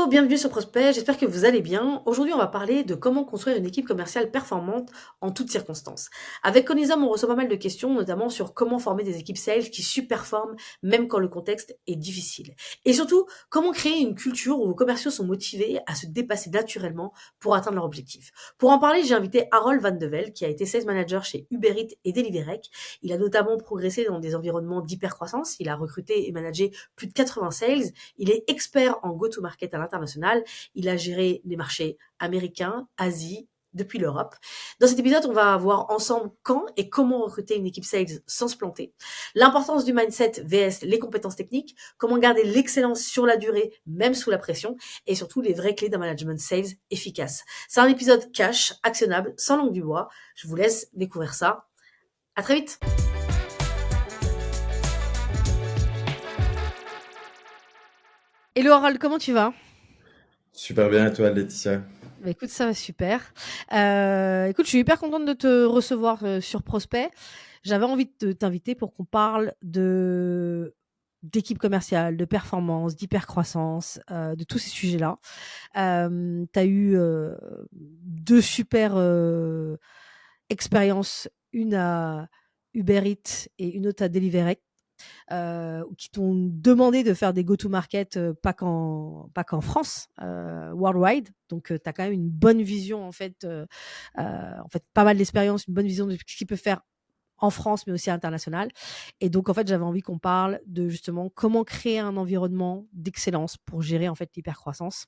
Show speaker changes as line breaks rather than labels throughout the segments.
Hello, bienvenue sur Prospect, j'espère que vous allez bien. Aujourd'hui, on va parler de comment construire une équipe commerciale performante en toutes circonstances. Avec Conisum, on reçoit pas mal de questions, notamment sur comment former des équipes sales qui superforment même quand le contexte est difficile. Et surtout, comment créer une culture où vos commerciaux sont motivés à se dépasser naturellement pour atteindre leur objectif. Pour en parler, j'ai invité Harold Van de Velde, qui a été sales manager chez Uber Eats et Deliverec. Il a notamment progressé dans des environnements d'hypercroissance. Il a recruté et managé plus de 80 sales. Il est expert en go-to-market à l'international. Il a géré les marchés américains, Asie, depuis l'Europe. Dans cet épisode, on va voir ensemble quand et comment recruter une équipe sales sans se planter, l'importance du mindset vs les compétences techniques, comment garder l'excellence sur la durée, même sous la pression, et surtout les vraies clés d'un management sales efficace. C'est un épisode cash, actionnable, sans langue du bois. Je vous laisse découvrir ça. À très vite. Hello Harold, comment tu vas?
Super bien, et toi, Laetitia?
Bah, écoute, ça va super. Écoute, je suis hyper contente de te recevoir sur Prospect. J'avais envie de t'inviter pour qu'on parle d'équipe commerciale, de performance, d'hypercroissance, de tous ces sujets-là. Tu as eu deux super expériences, une à Uber Eats et une autre à Deliveroo, qui t'ont demandé de faire des go-to-market, pas qu'en France, worldwide. Donc, tu as quand même une bonne vision, en fait, pas mal d'expérience, une bonne vision de ce qu'il peut faire en France, mais aussi à l'international. Et donc, en fait, j'avais envie qu'on parle de justement comment créer un environnement d'excellence pour gérer en fait l'hypercroissance.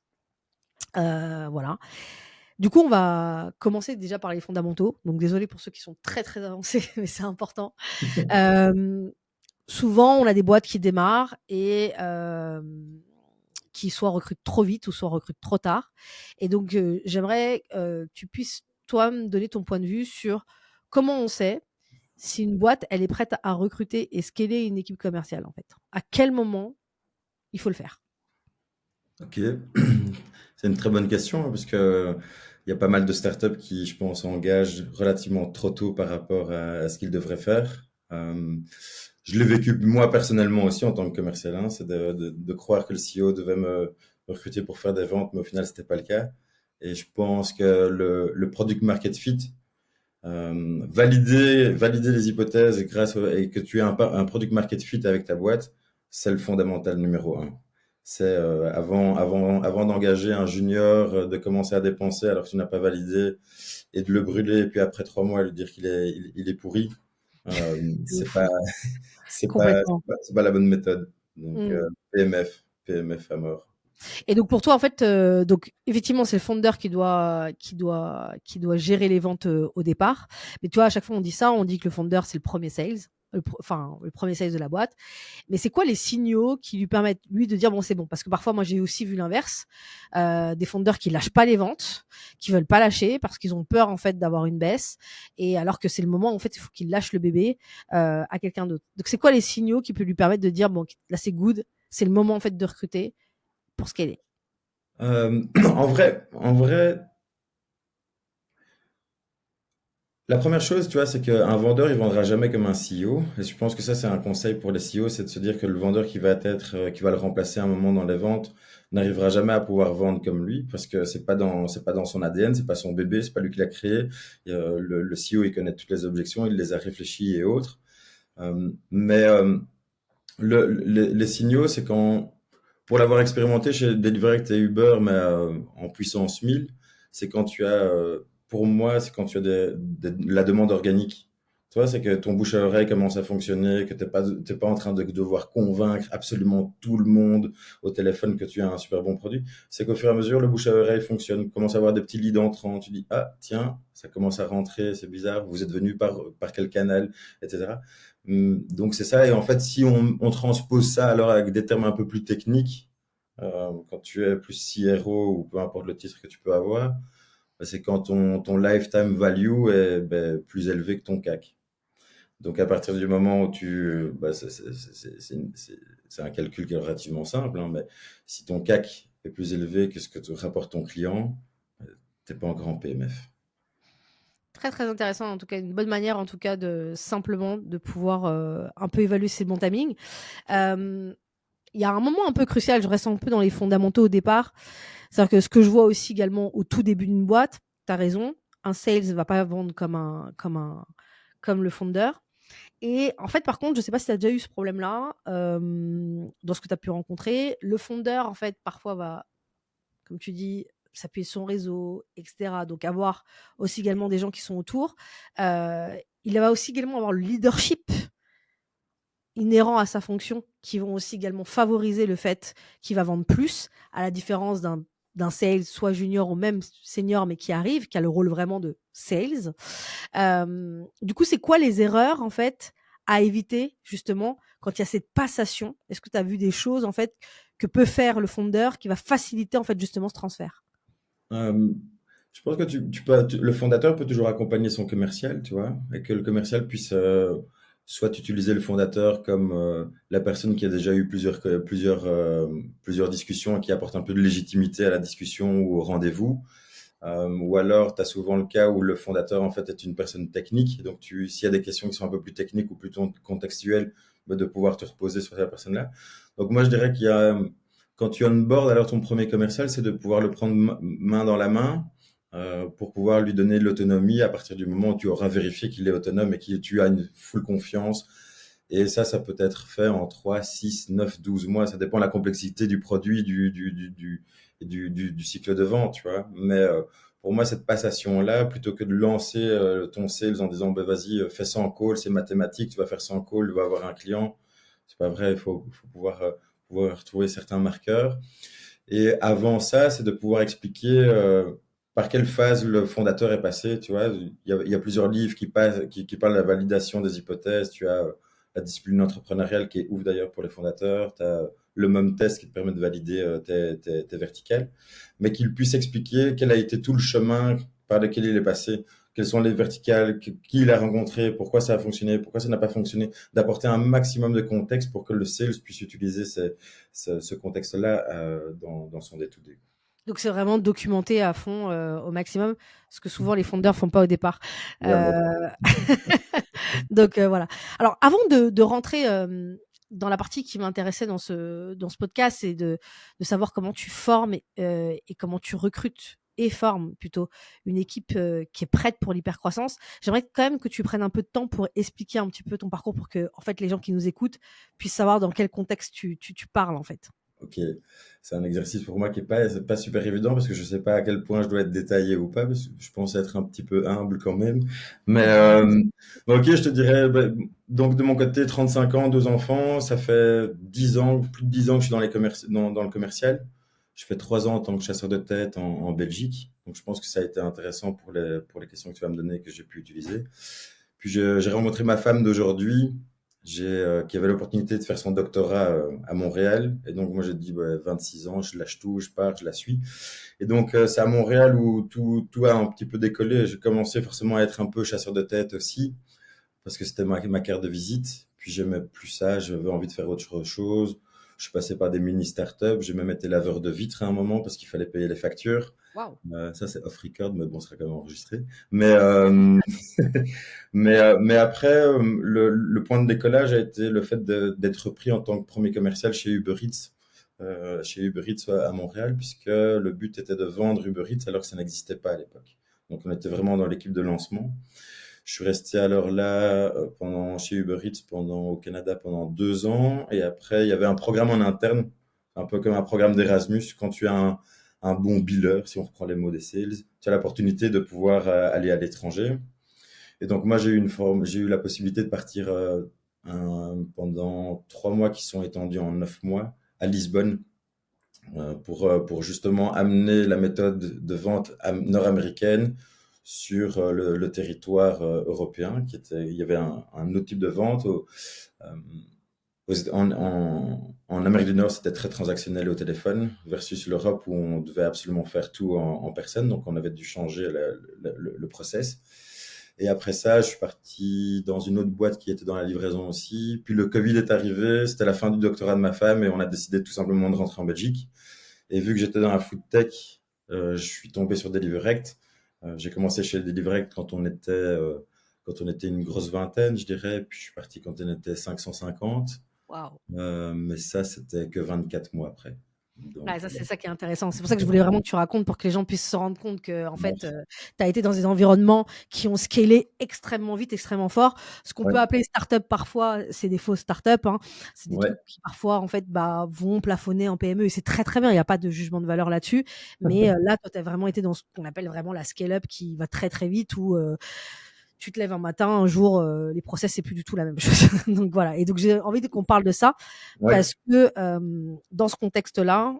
Voilà. Du coup, on va commencer déjà par les fondamentaux. Donc, désolé pour ceux qui sont très très avancés, mais c'est important. Euh, Souvent, on a des boîtes qui démarrent et qui soit recrutent trop vite ou soit recrutent trop tard. Et donc, j'aimerais que tu puisses, toi, me donner ton point de vue sur comment on sait si une boîte, elle est prête à recruter et scaler une équipe commerciale, en fait. À quel moment il faut le faire?
Ok, c'est une très bonne question, hein, parce que il y a pas mal de startups qui, je pense, engagent relativement trop tôt par rapport à ce qu'ils devraient faire. Je l'ai vécu moi personnellement aussi en tant que commercial, hein, c'est de croire que le CEO devait me recruter pour faire des ventes, mais au final, c'était pas le cas. Et je pense que le product market fit, valider les hypothèses et que tu aies un product market fit avec ta boîte, c'est le fondamental numéro un. C'est avant d'engager un junior, de commencer à dépenser alors que tu n'as pas validé et de le brûler et puis après 3 mois lui dire il est pourri.
De
C'est
ouf.
pas
Complètement.
c'est pas la bonne méthode. Donc
Mm.
PMF à mort.
Et donc pour toi, en fait, donc effectivement, c'est le founder qui doit gérer les ventes au départ. Mais tu vois, à chaque fois on dit ça, on dit que le founder c'est le premier sales, enfin le premier sales de la boîte. Mais c'est quoi les signaux qui lui permettent lui de dire bon c'est bon? Parce que parfois moi j'ai aussi vu l'inverse, des founders qui lâchent pas les ventes, qui veulent pas lâcher parce qu'ils ont peur en fait d'avoir une baisse. Et alors que c'est le moment en fait il faut qu'ils lâchent le bébé à quelqu'un d'autre. Donc c'est quoi les signaux qui peuvent lui permettre de dire bon là c'est good, c'est le moment en fait de recruter pour ce qu'elle est.
En vrai, la première chose, tu vois, c'est qu'un vendeur, il vendra jamais comme un CEO. Et je pense que ça, c'est un conseil pour les CEO, c'est de se dire que le vendeur qui va le remplacer à un moment dans les ventes, n'arrivera jamais à pouvoir vendre comme lui, parce que c'est pas dans son ADN, c'est pas son bébé, c'est pas lui qui l'a créé. Le CEO, il connaît toutes les objections, il les a réfléchies et autres. Mais les signaux, c'est quand, pour l'avoir expérimenté chez Deliverect et Uber, mais en puissance 1000, c'est quand tu as, pour moi, c'est quand tu as la demande organique. Tu vois, c'est que ton bouche à oreille commence à fonctionner, que t'es pas en train de devoir convaincre absolument tout le monde au téléphone que tu as un super bon produit. C'est qu'au fur et à mesure, le bouche à oreille fonctionne. Tu commences à avoir des petits leads entrants. Tu dis, ah, tiens, ça commence à rentrer, c'est bizarre. Vous êtes venu par quel canal, etc. Donc c'est ça. Et en fait, si on transpose ça alors avec des termes un peu plus techniques, quand tu es plus CRO ou peu importe le titre que tu peux avoir, c'est quand ton lifetime value est plus élevé que ton CAC. Donc à partir du moment où c'est un calcul qui est relativement simple, hein, mais si ton CAC est plus élevé que ce que te rapporte ton client, t'es pas encore en PMF.
Très, très intéressant, en tout cas, une bonne manière, en tout cas, de simplement de pouvoir un peu évaluer ses bons timings. Euh, il y a un moment un peu crucial, je reste un peu dans les fondamentaux au départ. C'est-à-dire que ce que je vois aussi également au tout début d'une boîte, tu as raison, un sales ne va pas vendre comme le founder. Et en fait, par contre, je ne sais pas si tu as déjà eu ce problème-là dans ce que tu as pu rencontrer. Le founder, en fait, parfois va, comme tu dis, s'appuyer sur son réseau, etc. Donc, avoir aussi également des gens qui sont autour. Il va aussi également avoir le leadership inhérent à sa fonction qui vont aussi également favoriser le fait qu'il va vendre plus, à la différence d'un sales, soit junior ou même senior, mais qui arrive, qui a le rôle vraiment de sales. Du coup, c'est quoi les erreurs, en fait, à éviter, justement, quand il y a cette passation? Est-ce que tu as vu des choses, en fait, que peut faire le founder qui va faciliter, en fait, justement, ce transfert?
Euh, je pense que le fondateur peut toujours accompagner son commercial, tu vois, et que le commercial puisse soit utiliser le fondateur comme la personne qui a déjà eu plusieurs discussions et qui apporte un peu de légitimité à la discussion ou au rendez-vous. Ou alors, tu as souvent le cas où le fondateur, en fait, est une personne technique. Donc, s'il y a des questions qui sont un peu plus techniques ou plutôt contextuelles, bah, de pouvoir te reposer sur cette personne-là. Donc, moi, je dirais quand tu onboards alors ton premier commercial, c'est de pouvoir le prendre main dans la main pour pouvoir lui donner de l'autonomie à partir du moment où tu auras vérifié qu'il est autonome et que tu as une full confiance. Et ça peut être fait en 3, 6, 9, 12 mois. Ça dépend de la complexité du produit, du cycle de vente, tu vois. Mais pour moi, cette passation-là, plutôt que de lancer ton sales en disant, bah, vas-y, fais ça en call, c'est mathématique, tu vas faire ça en call, tu vas avoir un client. C'est pas vrai, il faut pouvoir trouver certains marqueurs. Et avant ça, c'est de pouvoir expliquer par quelle phase le fondateur est passé. Tu vois, il y a plusieurs livres qui parlent de la validation des hypothèses. Tu as la discipline entrepreneuriale qui est ouf d'ailleurs pour les fondateurs. Tu as le MOM test qui te permet de valider tes verticales, mais qu'il puisse expliquer quel a été tout le chemin par lequel il est passé, quelles sont les verticales, qui il a rencontré, pourquoi ça a fonctionné, pourquoi ça n'a pas fonctionné, d'apporter un maximum de contexte pour que le sales puisse utiliser ce contexte-là dans son day-to-day.
Donc, c'est vraiment documenté à fond, au maximum, ce que souvent les fondeurs font pas au départ.
Jamais.
Donc, voilà. Alors, avant de rentrer dans la partie qui m'intéressait dans ce podcast, c'est de savoir comment tu formes et comment tu recrutes et formes plutôt une équipe qui est prête pour l'hypercroissance. J'aimerais quand même que tu prennes un peu de temps pour expliquer un petit peu ton parcours pour que, en fait, les gens qui nous écoutent puissent savoir dans quel contexte tu parles, en fait.
Ok, c'est un exercice pour moi qui est pas super évident parce que je sais pas à quel point je dois être détaillé ou pas parce que je pense être un petit peu humble quand même. Mais ok, je te dirais donc de mon côté 35 ans, deux enfants, ça fait 10 ans, plus de 10 ans que je suis dans le commercial. Je fais 3 ans en tant que chasseur de tête en Belgique. Donc je pense que ça a été intéressant pour les questions que tu vas me donner que j'ai pu utiliser. Puis j'ai rencontré ma femme d'aujourd'hui, qui avait l'opportunité de faire son doctorat à Montréal. Et donc moi j'ai dit 26 ans, je lâche tout, je pars, je la suis. Et donc c'est à Montréal où tout a un petit peu décollé. J'ai commencé forcément à être un peu chasseur de tête aussi, parce que c'était ma carte de visite. Puis j'aimais plus ça, j'avais envie de faire autre chose. Je suis passé par des mini startups, j'ai même été laveur de vitres à un moment parce qu'il fallait payer les factures.
Waouh.
Ça, c'est off record, mais bon, ce sera quand même enregistré. Mais, mais après, le point de décollage a été le fait d'être pris en tant que premier commercial chez Uber Eats à Montréal, puisque le but était de vendre Uber Eats alors que ça n'existait pas à l'époque. Donc, on était vraiment dans l'équipe de lancement. Je suis resté alors là chez Uber Eats au Canada pendant 2 ans. Et après, il y avait un programme en interne, un peu comme un programme d'Erasmus. Quand tu as un bon biller, si on reprend les mots des sales, tu as l'opportunité de pouvoir aller à l'étranger. Et donc moi, j'ai eu la possibilité de partir pendant 3 mois qui sont étendus en 9 mois à Lisbonne pour justement amener la méthode de vente nord-américaine sur le territoire européen. Il y avait un autre type de vente. En Amérique du Nord, c'était très transactionnel au téléphone, versus l'Europe où on devait absolument faire tout en personne. Donc, on avait dû changer le process. Et après ça, je suis parti dans une autre boîte qui était dans la livraison aussi. Puis le Covid est arrivé, c'était la fin du doctorat de ma femme et on a décidé tout simplement de rentrer en Belgique. Et vu que j'étais dans la food tech, je suis tombé sur Deliverect. J'ai commencé chez Deliverect quand on était une grosse vingtaine, je dirais. Puis je suis parti quand on était 550.
Waouh!
Mais ça, c'était que 24 mois après.
Ouais,
Donc,
ça, c'est ça qui est intéressant. C'est pour ça que je voulais vraiment que tu racontes pour que les gens puissent se rendre compte que, en fait,
ouais,
tu as été dans des environnements qui ont scalé extrêmement vite, extrêmement fort. Ce qu'on
ouais,
peut appeler start-up parfois, c'est des fausses start-up, hein. C'est des
ouais,
trucs qui parfois, en fait, bah, vont plafonner en PME et c'est très, très bien. Il y a pas de jugement de valeur là-dessus. Mais, là, toi, tu as vraiment été dans ce qu'on appelle vraiment la scale-up qui va très, très vite où, tu te lèves un matin, un jour, les process, c'est plus du tout la même chose. Donc voilà. Et donc, j'ai envie qu'on parle de ça
ouais,
parce que dans ce contexte-là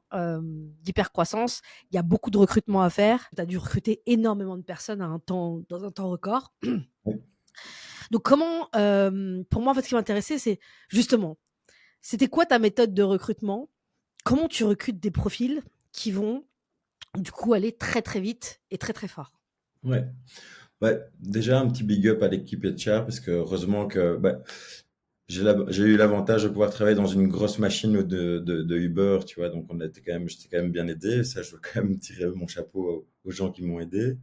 d'hypercroissance, il y a beaucoup de recrutement à faire. Tu as dû recruter énormément de personnes dans un temps record.
ouais.
Donc, comment, pour moi, en fait, ce qui m'intéressait, c'est justement, c'était quoi ta méthode de recrutement? Comment tu recrutes des profils qui vont, du coup, aller très, très vite et très, très fort?
Ouais. Ouais, déjà un petit big up à l'équipe HR parce que heureusement que j'ai eu l'avantage de pouvoir travailler dans une grosse machine de Uber, tu vois, donc j'étais quand même bien aidé. Ça, je veux quand même tirer mon chapeau aux gens qui m'ont aidé.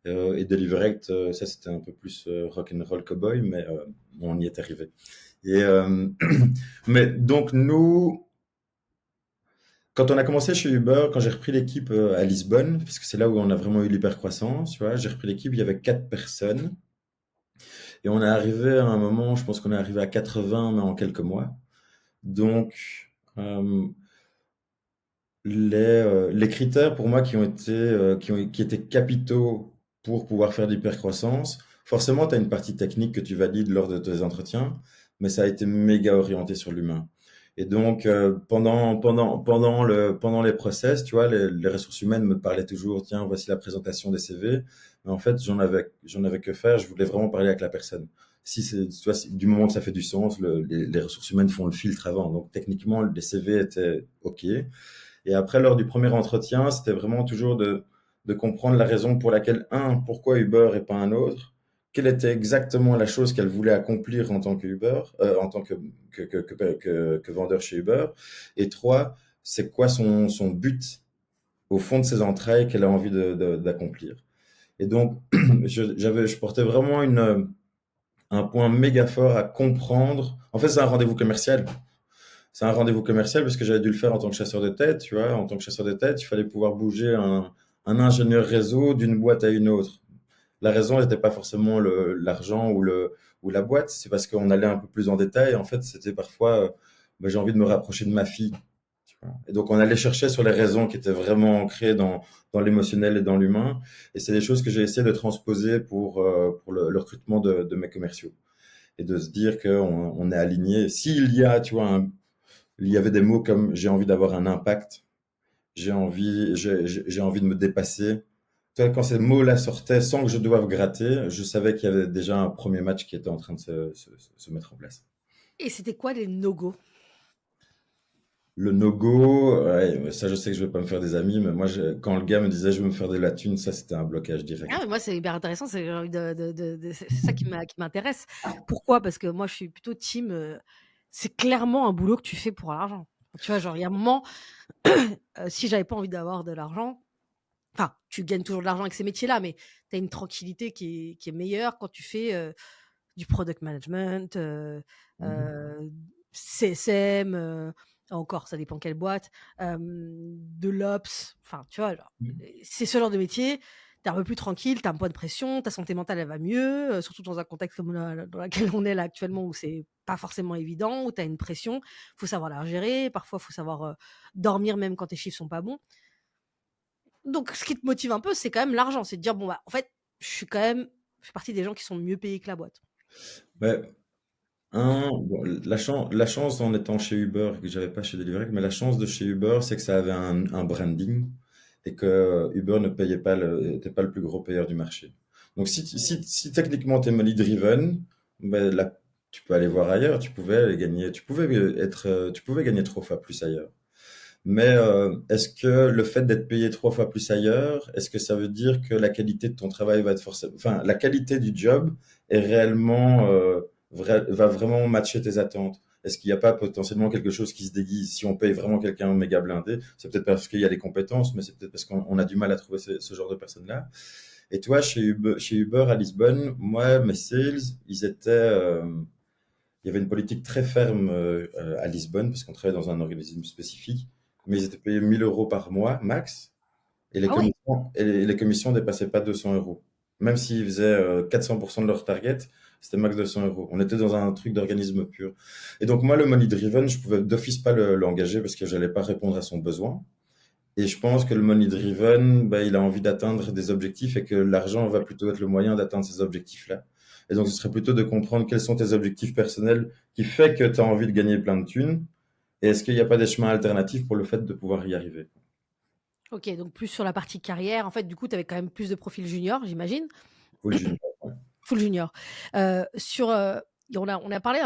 Et Deliverect, ça c'était un peu plus rock and roll cowboy, mais on y est arrivé. Et mais donc nous, quand on a commencé chez Uber, quand j'ai repris l'équipe à Lisbonne, parce que c'est là où on a vraiment eu l'hypercroissance, tu vois, j'ai repris l'équipe, il y avait 4 personnes. Et on est arrivé à un moment, je pense qu'on est arrivé à 80, mais en quelques mois. Donc, euh, les critères pour moi qui étaient capitaux pour pouvoir faire de l'hypercroissance, forcément, tu as une partie technique que tu valides lors de tes entretiens, mais ça a été méga orienté sur l'humain. Et donc, pendant les process, tu vois, les ressources humaines me parlaient toujours, tiens, voici la présentation des CV. Mais en fait, j'en avais que faire, je voulais vraiment parler avec la personne. Si c'est, tu vois, du moment que ça fait du sens, les ressources humaines font le filtre avant. Donc, techniquement, les CV étaient OK. Et après, lors du premier entretien, c'était vraiment toujours de comprendre la raison pour laquelle, pourquoi Uber et pas un autre? Quelle était exactement la chose qu'elle voulait accomplir en tant que Uber, en tant que vendeur chez Uber? Et trois, c'est quoi son but au fond de ses entrailles qu'elle a envie d'accomplir? Et donc, je portais vraiment un point méga fort à comprendre. En fait, c'est un rendez-vous commercial. C'est un rendez-vous commercial parce que j'avais dû le faire en tant que chasseur de tête, tu vois. En tant que chasseur de tête, il fallait pouvoir bouger un ingénieur réseau d'une boîte à une autre. La raison n'était pas forcément l'argent ou la boîte, c'est parce qu'on allait un peu plus en détail. En fait, c'était parfois, j'ai envie de me rapprocher de ma fille. Tu vois. Et donc, on allait chercher sur les raisons qui étaient vraiment ancrées dans l'émotionnel et dans l'humain. Et c'est des choses que j'ai essayé de transposer pour le recrutement de mes commerciaux. Et de se dire qu'on est aligné. S'il y a, tu vois, il y avait des mots comme j'ai envie d'avoir un impact, j'ai envie de me dépasser. Tu vois, quand ces mots-là sortaient sans que je doive gratter, je savais qu'il y avait déjà un premier match qui était en train de se mettre en place.
Et c'était quoi les no-go?
Le no-go, ouais, ça je sais que je vais pas me faire des amis, mais moi quand le gars me disait je veux me faire de la thune, ça c'était un blocage
Ah, mais
direct.
moi, c'est hyper intéressant, j'ai envie c'est ça qui m'intéresse. Pourquoi? Parce que moi, je suis plutôt team, c'est clairement un boulot que tu fais pour l'argent. Tu vois? Genre, il y a un moment, si j'avais pas envie d'avoir de l'argent, enfin, tu gagnes toujours de l'argent avec ces métiers-là, mais tu as une tranquillité qui est meilleure quand tu fais, du product management,
Mhm.
heu, CSM, encore ça dépend quelle boîte, de l'ops, enfin, tu vois? Genre, c'est ce genre de métier, tu es un peu plus tranquille, tu as pas de pression, ta santé mentale, elle va mieux, surtout dans un contexte comme dans lequel on est là actuellement où c'est pas forcément évident, où tu as une pression, faut savoir la gérer, parfois faut savoir, dormir même quand tes chiffres sont pas bons. Donc ce qui te motive un peu, c'est quand même l'argent, c'est de dire: «Bon, bah, en fait, je fais partie des gens qui sont mieux payés que la boîte».
Ouais, bon, la chance en étant chez Uber, que j'avais pas chez Deliveroo, mais la chance de chez Uber, c'est que ça avait un branding et que Uber ne payait pas était pas le plus gros payeur du marché. Donc si techniquement tu es money driven, ben là, tu peux aller voir ailleurs, tu pouvais gagner 3 fois plus ailleurs. Mais est-ce que le fait d'être payé 3 fois plus ailleurs, est-ce que ça veut dire que la qualité de ton travail va être forcément, enfin, la qualité du job est réellement, va vraiment matcher tes attentes? Est-ce qu'il n'y a pas potentiellement quelque chose qui se déguise? Si on paye vraiment quelqu'un méga blindé, c'est peut-être parce qu'il y a des compétences, mais c'est peut-être parce qu'on a du mal à trouver ce genre de personnes-là. Et toi, chez Uber à Lisbonne, moi, mes sales, ils étaient, il y avait une politique très ferme à Lisbonne, parce qu'on travaillait dans un organisme spécifique, mais ils étaient payés 1000 euros par mois max,
Ah ouais.
et les commissions ne dépassaient pas 200 euros. Même s'ils faisaient 400% de leur target, c'était max 200 euros. On était dans un truc d'organisme pur. Et donc moi, le money driven, je pouvais d'office pas l'engager parce que j'allais pas répondre à son besoin. Et je pense que le money driven, bah, il a envie d'atteindre des objectifs et que l'argent va plutôt être le moyen d'atteindre ces objectifs-là. Et donc, ce serait plutôt de comprendre quels sont tes objectifs personnels qui fait que tu as envie de gagner plein de thunes. Et est-ce qu'il n'y a pas des chemins alternatifs pour le fait de pouvoir y arriver?
Ok, donc plus sur la partie carrière. En fait, du coup, tu avais quand même plus de profils juniors, j'imagine.
Full junior.
Full junior. Sur, on a parlé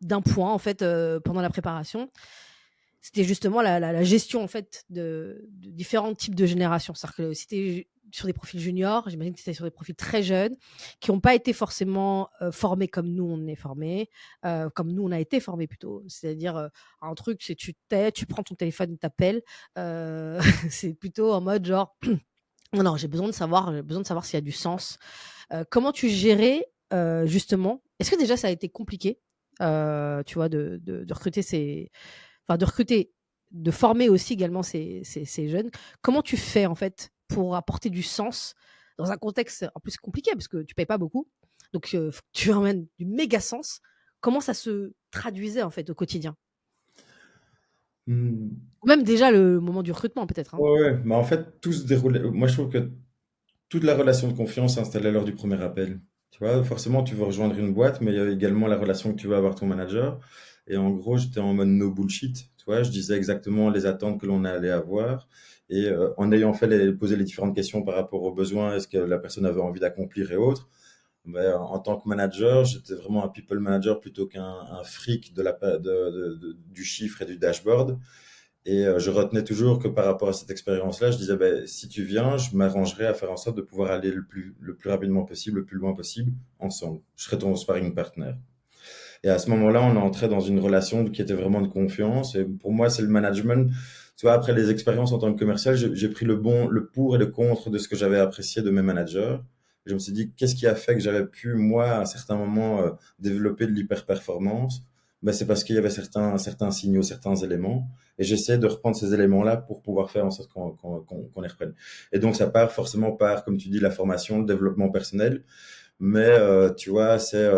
d'un point, en fait, pendant la préparation. C'était justement la gestion, en fait, de différents types de générations. C'est-à-dire que si tu es sur des profils juniors, j'imagine que tu es sur des profils très jeunes, qui n'ont pas été forcément formés comme nous, on est formés, comme nous, on a été formés plutôt. C'est-à-dire, un truc, c'est tu t'es, tu prends ton téléphone, tu t'appelles. C'est plutôt en mode genre, non, non, j'ai besoin de savoir s'il y a du sens. Comment tu gérais, justement est-ce que déjà ça a été compliqué, tu vois, de recruter de recruter, de former aussi également ces jeunes? Comment tu fais, en fait, pour apporter du sens dans un contexte, en plus compliqué parce que tu payes pas beaucoup, donc faut que tu emmènes du méga sens. Comment ça se traduisait, en fait, au quotidien?
Hmm.
Ou même déjà le moment du recrutement peut-être, hein?
Ouais, ouais. Mais en fait, tout se déroulait. Moi, je trouve que toute la relation de confiance s'installe lors du premier appel. Tu vois, forcément, tu veux rejoindre une boîte, mais il y a également la relation que tu veux avoir avec ton manager. Et en gros, j'étais en mode no bullshit. Tu vois, je disais exactement les attentes que l'on allait avoir. Et en ayant posé les différentes questions par rapport aux besoins, est-ce que la personne avait envie d'accomplir et autres, ben, en tant que manager, j'étais vraiment un people manager plutôt qu'un un freak du chiffre et du dashboard. Et je retenais toujours que par rapport à cette expérience-là, je disais, ben, si tu viens, je m'arrangerai à faire en sorte de pouvoir aller le plus rapidement possible, le plus loin possible, ensemble. Je serai ton sparring partner. Et à ce moment-là, on est entré dans une relation qui était vraiment de confiance. Et pour moi, c'est le management. Tu vois, après les expériences en tant que commercial, j'ai pris le pour et le contre de ce que j'avais apprécié de mes managers. Je me suis dit, qu'est-ce qui a fait que j'avais pu, moi, à un certain moment, développer de l'hyper-performance? Ben, c'est parce qu'il y avait certains signaux, certains éléments. Et j'essaie de reprendre ces éléments-là pour pouvoir faire en sorte qu'on les reprenne. Et donc, ça part forcément par, comme tu dis, la formation, le développement personnel. Mais, tu vois, c'est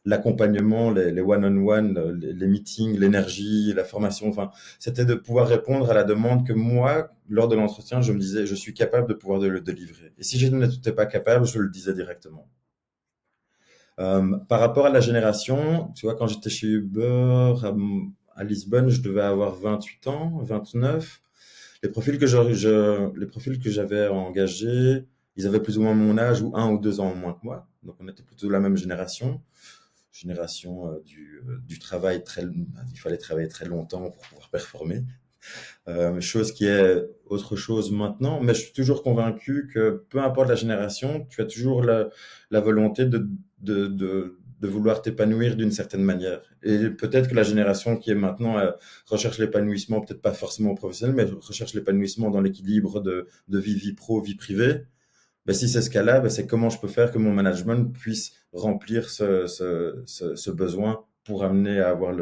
l'accompagnement, les one-on-one, les meetings, l'énergie, la formation. Enfin, c'était de pouvoir répondre à la demande que moi, lors de l'entretien, je me disais, je suis capable de pouvoir le délivrer. Et si je n'étais pas capable, je le disais directement. Par rapport à la génération, tu vois, quand j'étais chez Uber à Lisbonne, je devais avoir 28 ans, 29. Les profils que j'avais engagés, ils avaient plus ou moins mon âge ou 1 ou 2 ans moins que moi. Donc, on était plutôt la même génération. Génération du travail il fallait travailler très longtemps pour pouvoir performer. Chose qui est autre chose maintenant, mais je suis toujours convaincu que peu importe la génération, tu as toujours la volonté de vouloir t'épanouir d'une certaine manière. Et peut-être que la génération qui est maintenant recherche l'épanouissement, peut-être pas forcément professionnel, mais recherche l'épanouissement dans l'équilibre de vie pro, vie privée. Ben, si c'est ce cas-là, ben, c'est comment je peux faire que mon management puisse remplir ce besoin pour amener à avoir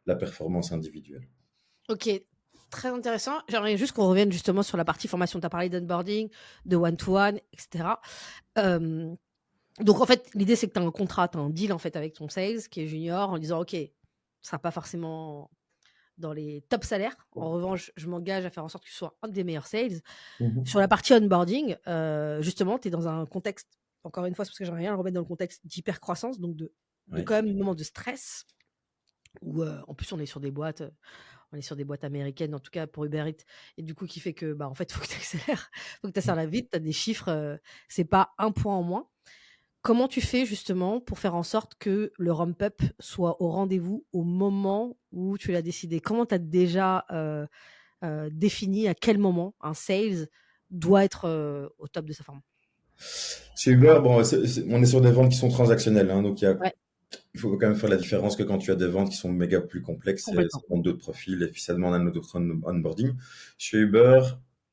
la performance individuelle.
OK, très intéressant. J'aimerais juste qu'on revienne justement sur la partie formation. Tu as parlé d'onboarding, de one to one et cetera. Donc en fait, l'idée, c'est que tu as un contrat, tu as un deal, en fait, avec ton sales qui est junior en disant: «OK, ce sera pas forcément dans les top salaires. En revanche, je m'engage à faire en sorte que tu sois un des meilleurs sales».
Mhm.
Sur la partie onboarding, justement, tu es dans un contexte, encore une fois, c'est parce que j'aimerais bien le remettre dans le contexte d'hypercroissance, donc de
Oui.
quand même un moment de stress où, en plus, on est sur des boîtes américaines, en tout cas pour Uber Eats, et du coup, qui fait que, bah, en fait, il faut que tu accélères, faut que tu accélères vite, tu as des chiffres, c'est pas un point en moins. Comment tu fais justement pour faire en sorte que le ramp-up soit au rendez-vous au moment où tu l'as décidé? Comment tu as déjà, défini à quel moment un sales doit être, au top de sa forme?
Chez Uber, bon, on est sur des ventes qui sont transactionnelles, hein, donc
Ouais,
il faut quand même faire la différence que quand tu as des ventes qui sont méga plus complexes, ça
complètement.
demande d'autres profils et puis ça demande un autre onboarding. Chez Uber,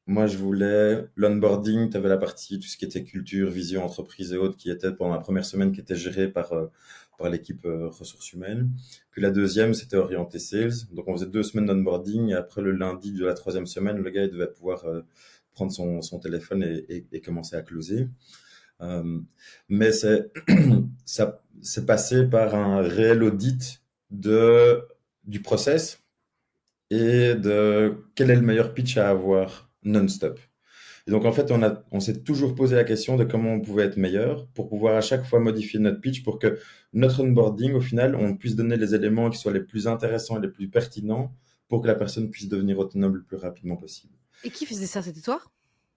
moi je voulais l'onboarding, tu avais la partie, tout ce qui était culture, vision, entreprise et autres, qui était pendant la première semaine, qui était gérée par par l'équipe ressources humaines. Puis la deuxième, c'était orienté sales. Donc on faisait 2 semaines d'onboarding et après le lundi de la troisième semaine, le gars il devait pouvoir prendre son téléphone et commencer à closer. Euh, mais ça, c'est passé par un réel audit du process et de quel est le meilleur pitch à avoir non-stop. Et donc, en fait, on s'est toujours posé la question de comment on pouvait être meilleur pour pouvoir à chaque fois modifier notre pitch pour que notre onboarding, au final, on puisse donner les éléments qui soient les plus intéressants et les plus pertinents pour que la personne puisse devenir autonome le plus rapidement possible.
Et qui faisait ça? C'était toi?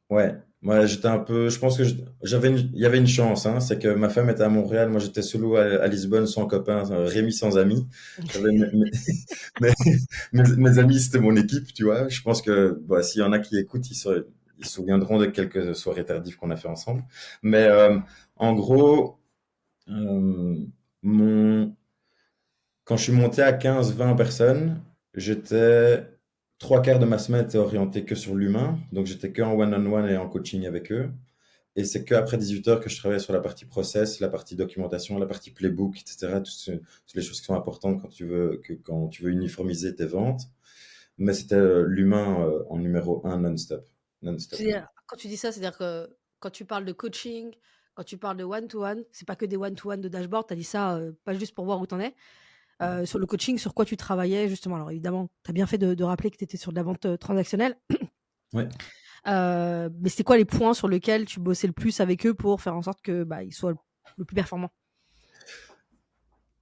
Ouais, moi j'étais un peu, je pense que il y avait une chance, hein, c'est que ma femme était à Montréal, moi j'étais solo à Lisbonne sans copain, Rémi sans amis. J'avais mes, mes amis, c'était mon équipe, tu vois. Je pense que bah, s'il y en a qui écoutent, ils se souviendront de quelques soirées tardives qu'on a fait ensemble. Mais en gros, euh, mon, quand je suis monté à 15-20 personnes, j'étais 3 quarts de ma semaine était orienté que sur l'humain, donc j'étais que en one-on-one et en coaching avec eux. Et c'est que après 18 heures que je travaille sur la partie process, la partie documentation, la partie playbook, etc. Toutes les choses qui sont importantes quand tu veux uniformiser tes ventes. Mais c'était l'humain en numéro un non-stop. Non-stop.
Quand tu dis ça, c'est-à-dire que quand tu parles de coaching, quand tu parles de one-to-one, c'est pas que des one-to-one de dashboard, tu as dit ça pas juste pour voir où tu en es. Sur le coaching, sur quoi tu travaillais justement. Alors évidemment, tu as bien fait de rappeler que tu étais sur de la vente transactionnelle.
Ouais.
Mais c'était quoi les points sur lesquels tu bossais le plus avec eux pour faire en sorte que ils soient le plus performants?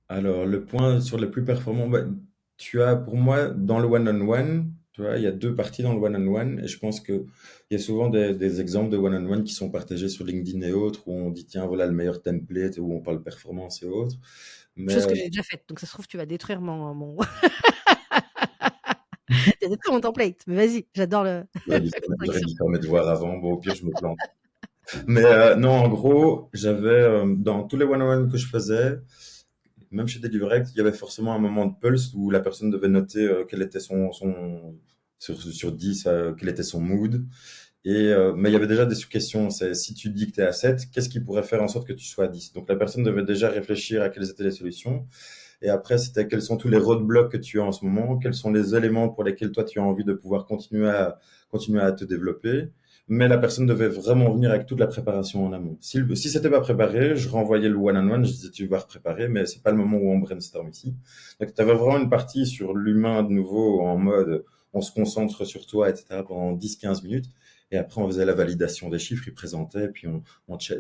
Alors, le point sur le plus performant, bah, tu as pour moi, dans le one-on-one, tu vois, il y a deux parties dans le one-on-one, et je pense que il y a souvent des exemples de one-on-one qui sont partagés sur LinkedIn et autres, où on dit, tiens, voilà le meilleur template, où on parle performance et autres. Mais
Chose que j'ai déjà faite. Donc ça se trouve, tu vas détruire mon... tu vas détruire mon template. Mais vas-y, j'adore le... la
j'aurais
correction.
dû faire mes devoirs avant. Bon, au pire, je me plante. Mais non, en gros, j'avais dans tous les one-on-one que je faisais, même chez Deliverect, il y avait forcément un moment de pulse où la personne devait noter quel était sur 10, quel était son mood. Mais il y avait déjà des sous-questions. C'est si tu dis que tu es à 7, qu'est-ce qui pourrait faire en sorte que tu sois à 10? Donc la personne devait déjà réfléchir à quelles étaient les solutions. Et après, c'était quels sont tous les roadblocks que tu as en ce moment, quels sont les éléments pour lesquels toi tu as envie de pouvoir continuer à te développer. Mais la personne devait vraiment venir avec toute la préparation en amont. Si c'était pas préparé, je renvoyais le one-on-one, je disais tu vas repréparer, mais c'est pas le moment où on brainstorm ici. Donc tu avais vraiment une partie sur l'humain de nouveau en mode on se concentre sur toi, etc. pendant 10-15 minutes. Et après, on faisait la validation des chiffres, ils présentaient, puis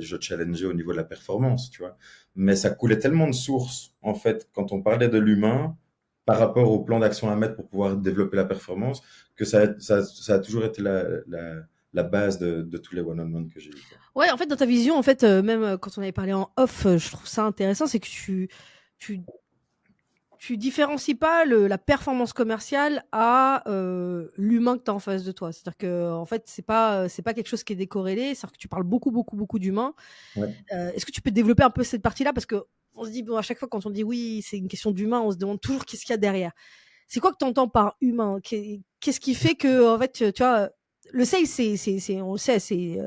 je challengeais au niveau de la performance, tu vois. Mais ça coulait tellement de sources, en fait, quand on parlait de l'humain, par rapport au plan d'action à mettre pour pouvoir développer la performance, que ça a toujours été la base de tous les one-on-one que j'ai eu, quoi.
Ouais, en fait, dans ta vision, en fait, même quand on avait parlé en off, je trouve ça intéressant, c'est que tu, tu différencies pas la performance commerciale à l'humain que tu as en face de toi. C'est-à-dire que en fait, c'est pas quelque chose qui est décorrélé. C'est-à-dire que tu parles beaucoup, beaucoup, beaucoup d'humain.
Ouais.
Est-ce que tu peux développer un peu cette partie-là? Parce que on se dit, bon, à chaque fois, quand on dit oui, c'est une question d'humain, on se demande toujours qu'est-ce qu'il y a derrière. C'est quoi que tu entends par humain? Qu'est-ce qui fait que, en fait, tu vois, le sales, on le sait,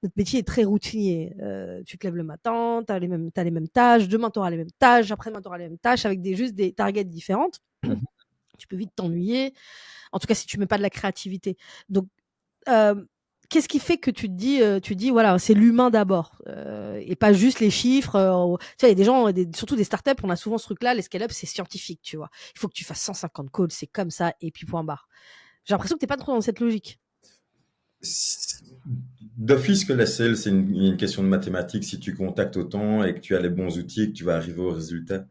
notre métier est très routinier. Tu te lèves le matin, t'as les mêmes tâches, demain tu auras les mêmes tâches, après-demain tu auras les mêmes tâches avec juste des targets différentes.
Mhm.
Tu peux vite t'ennuyer. En tout cas, si tu mets pas de la créativité. Donc, euh, qu'est-ce qui fait que tu dis voilà, c'est l'humain d'abord et pas juste les chiffres. Tu vois, il y a des gens, surtout des startups, on a souvent ce truc-là, les scale-up, c'est scientifique, tu vois. Il faut que tu fasses 150 calls, c'est comme ça, et puis point barre. J'ai l'impression que t'es pas trop dans cette logique.
D'office que la sales, c'est une question de mathématiques. Si tu contactes autant et que tu as les bons outils et que tu vas arriver au résultat.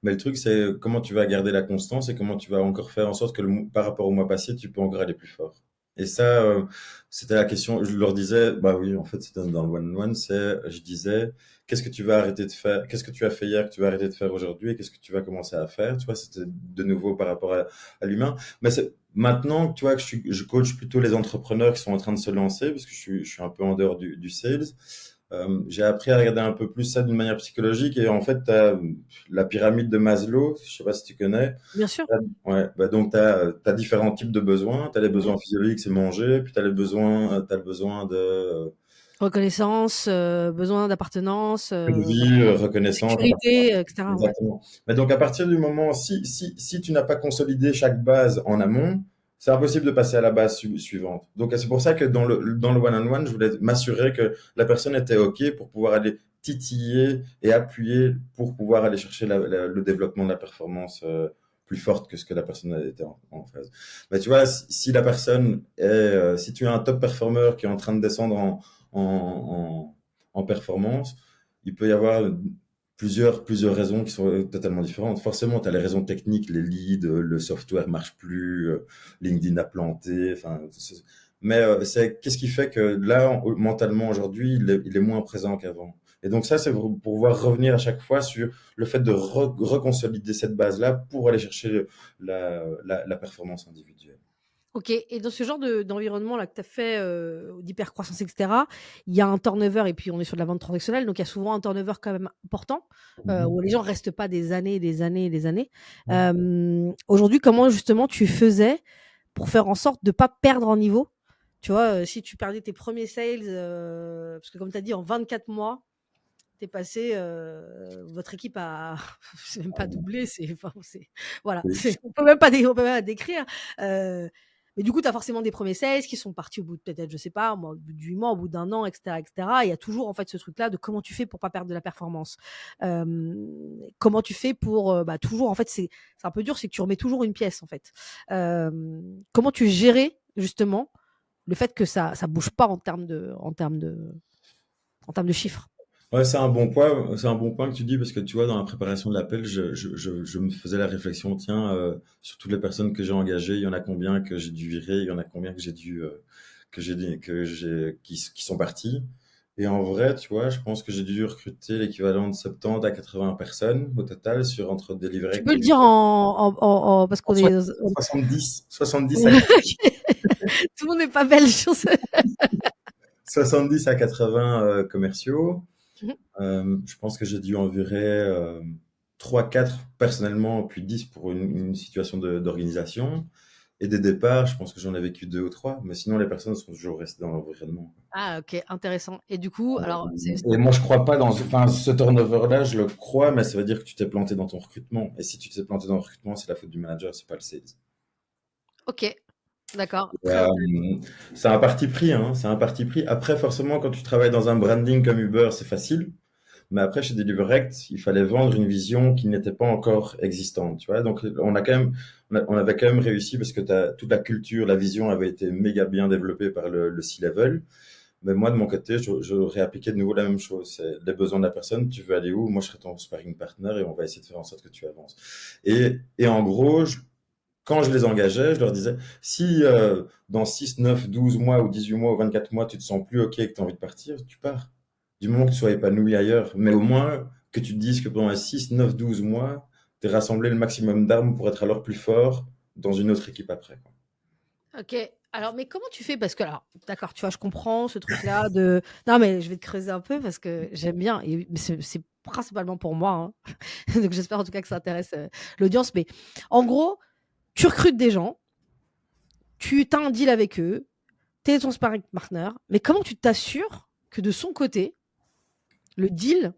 Mais le truc, c'est comment tu vas garder la constance et comment tu vas encore faire en sorte que par rapport au mois passé, tu peux encore aller plus fort. Et ça, c'était la question. Je leur disais, bah oui, en fait, c'était dans le one-on-one, je disais, qu'est-ce que tu vas arrêter de faire? Qu'est-ce que tu as fait hier que tu vas arrêter de faire aujourd'hui et qu'est-ce que tu vas commencer à faire? Tu vois, c'était de nouveau par rapport à l'humain. Mais maintenant, tu vois, que je coach plutôt les entrepreneurs qui sont en train de se lancer, parce que je suis un peu en dehors du sales. J'ai appris à regarder un peu plus ça d'une manière psychologique. Et en fait, tu as la pyramide de Maslow, je sais pas si tu connais.
Bien sûr.
Ouais, bah donc tu as différents types de besoins. Tu as les besoins physiologiques, c'est manger, puis tu as t'as le besoin de
Reconnaissance, besoin d'appartenance,
Plaisir, reconnaissance,
sécurité, et cetera, ouais.
exactement. Mais donc, à partir du moment, si tu n'as pas consolidé chaque base en amont, c'est impossible de passer à la base suivante. Donc, c'est pour ça que dans le one-on-one, je voulais m'assurer que la personne était OK pour pouvoir aller titiller et appuyer pour pouvoir aller chercher le développement de la performance plus forte que ce que la personne était en phase. Mais tu vois, si la personne est, si tu as un top performer qui est en train de descendre en, en performance, il peut y avoir plusieurs raisons qui sont totalement différentes. Forcément, tu as les raisons techniques, les leads, le software marche plus, LinkedIn a planté, enfin, mais c'est qu'est-ce qui fait que là, mentalement aujourd'hui, il est moins présent qu'avant. Et donc ça, c'est pour pouvoir revenir à chaque fois sur le fait de reconsolider cette base-là pour aller chercher la performance individuelle.
OK, et dans ce genre d'environnement là que tu as fait, d'hypercroissance et cetera, il y a un turnover et puis on est sur de la vente transactionnelle, donc il y a souvent un turnover quand même important,
Mhm.
où les gens restent pas des années et des années et des années.
Ouais.
Aujourd'hui, comment justement tu faisais pour faire en sorte de pas perdre en niveau? Tu vois, si tu perdais tes premiers sales, parce que comme tu as dit en 24 mois, tu es passé, votre équipe a c'est même pas doublé, c'est enfin c'est voilà,
Oui.
c'est on peut même pas décrire, heu, mais du coup, tu as forcément des premiers sales qui sont partis au bout de peut-être, je sais pas moi, au bout de 8 mois, au bout d'1 an et cetera et cetera. Il y a toujours en fait ce truc-là de comment tu fais pour pas perdre de la performance? Comment tu fais pour, bah, toujours en fait c'est un peu dur, c'est que tu remets toujours une pièce en fait. Comment tu gérais justement le fait que ça bouge pas en termes de chiffres?
Ouais, c'est un bon point que tu dis parce que tu vois, dans la préparation de l'appel, je me faisais la réflexion, tiens, sur toutes les personnes que j'ai engagées, il y en a combien que j'ai dû virer, il y en a combien que j'ai dû, qui sont partis. Et en vrai, tu vois, je pense que j'ai dû recruter l'équivalent de 70 à 80 personnes au total sur entre
Tu
Delivery
peux
et
le dire en parce qu'on est dans
70 à
tout le monde n'est pas belge sur ce
70 à 80 commerciaux.
Mmh.
Je pense que j'ai dû en virer 3-4 personnellement, puis 10 pour une situation d'organisation. Et des départs, je pense que j'en ai vécu 2 ou 3, mais sinon les personnes sont toujours restées dans l'environnement.
Ah OK, intéressant, et du coup, alors c'est
Et moi, je crois pas enfin, ce turnover-là, je le crois, mais ça veut dire que tu t'es planté dans ton recrutement. Et si tu t'es planté dans le recrutement, c'est la faute du manager, c'est pas le sales.
OK, d'accord,
Et,
très intéressant.
c'est un parti pris, hein, c'est un parti pris. Après, forcément, quand tu travailles dans un branding comme Uber, c'est facile. Mais après, chez Deliverect, il fallait vendre une vision qui n'était pas encore existante, tu vois. Donc, on avait quand même réussi parce que toute la culture, la vision avait été méga bien développée par le C-level. Mais moi, de mon côté, j'aurais appliqué de nouveau la même chose. C'est les besoins de la personne. Tu veux aller où? Moi, je serai ton sparring partner et on va essayer de faire en sorte que tu avances. Et en gros, quand je les engageais, je leur disais, si dans 6, 9, 12 mois ou 18 mois ou 24 mois, tu te sens plus OK et que tu as envie de partir, tu pars. Du moment que tu sois épanoui ailleurs. Mais au moins que tu te dises que pendant les 6, 9, 12 mois, tu as rassemblé le maximum d'armes pour être alors plus fort dans une autre équipe après, quoi.
OK, alors mais comment tu fais? Parce que alors d'accord, tu vois, je comprends ce truc-là de non, mais je vais te creuser un peu parce que j'aime bien et mais c'est principalement pour moi, hein, donc j'espère en tout cas que ça intéresse, l'audience, mais en gros, tu recrutes des gens, tu as un deal avec eux, tu es son sparring partner, mais comment tu t'assures que de son côté, le deal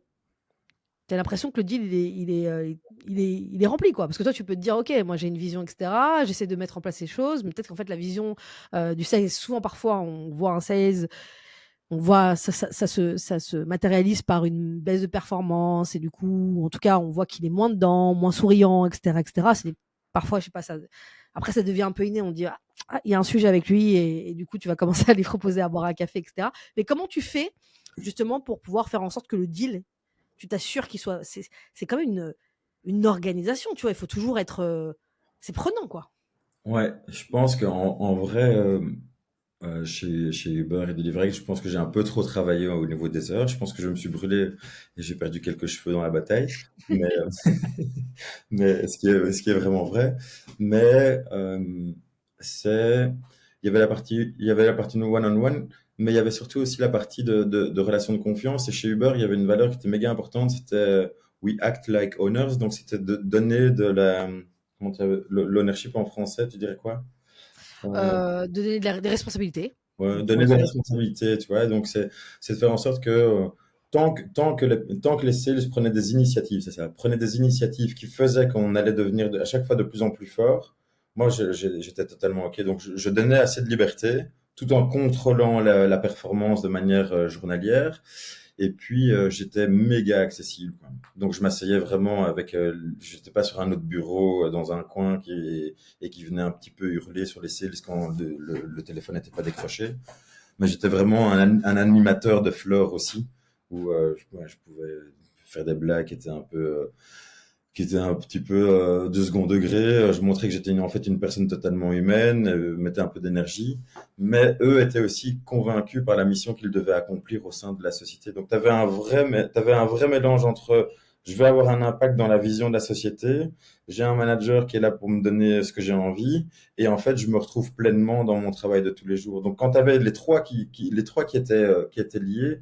tu as l'impression que le deal, il est rempli, quoi. Parce que toi, tu peux te dire: «OK, moi, j'ai une vision et cetera, j'essaie de mettre en place ces choses», mais peut-être qu'en fait, la vision, du sales souvent, parfois, on voit un sales, on voit ça se matérialise par une baisse de performance et du coup, en tout cas, on voit qu'il est moins dedans, moins souriant et cetera et cetera. C'est parfois, je sais pas, ça après ça devient un peu inné, on dit: «Ah, il y a un sujet avec lui» et du coup, tu vas commencer à lui proposer à boire un café et cetera. Mais comment tu fais, justement, pour pouvoir faire en sorte que le deal tu t'assures qu'il soit c'est quand même une organisation, tu vois? Il faut toujours être, c'est prenant, quoi.
Ouais, je pense qu'en vrai, chez Uber et Delivery, je pense que j'ai un peu trop travaillé au niveau des heures. Je pense que je me suis brûlé et j'ai perdu quelques cheveux dans la bataille. Mais, mais ce qui est vraiment vrai. Mais c'est, il y avait la partie one-on-one, mais il y avait surtout aussi la partie de relation de confiance. Et chez Uber, il y avait une valeur qui était méga importante. C'était we act like owners. Donc c'était de donner de la, l'ownership en français, tu dirais quoi?
De donner des responsabilités.
Ouais,
Tu vois
donner
ce
des
que je veux dire?
responsabilités, tu vois. Donc, c'est de faire en sorte que, tant que les sales prenaient des initiatives, c'est ça, prenaient des initiatives qui faisaient qu'on allait devenir à chaque fois de plus en plus fort, moi, j'étais totalement OK. Donc, je donnais assez de liberté tout en contrôlant la performance de manière journalière. Et puis, j'étais méga accessible, quoi. Donc, je m'asseyais vraiment avec, j'étais pas sur un autre bureau dans un coin et qui venait un petit peu hurler sur les sales quand le téléphone n'était pas décroché. Mais j'étais vraiment un animateur de floor aussi, où ouais, je pouvais faire des blagues qui étaient un petit peu de second degré. Je montrais que j'étais en fait une personne totalement humaine, mettais un peu d'énergie, mais eux étaient aussi convaincus par la mission qu'ils devaient accomplir au sein de la société. Donc t'avais un vrai mélange entre je vais avoir un impact dans la vision de la société, j'ai un manager qui est là pour me donner ce que j'ai envie, et en fait je me retrouve pleinement dans mon travail de tous les jours. Donc quand t'avais les trois qui étaient liés,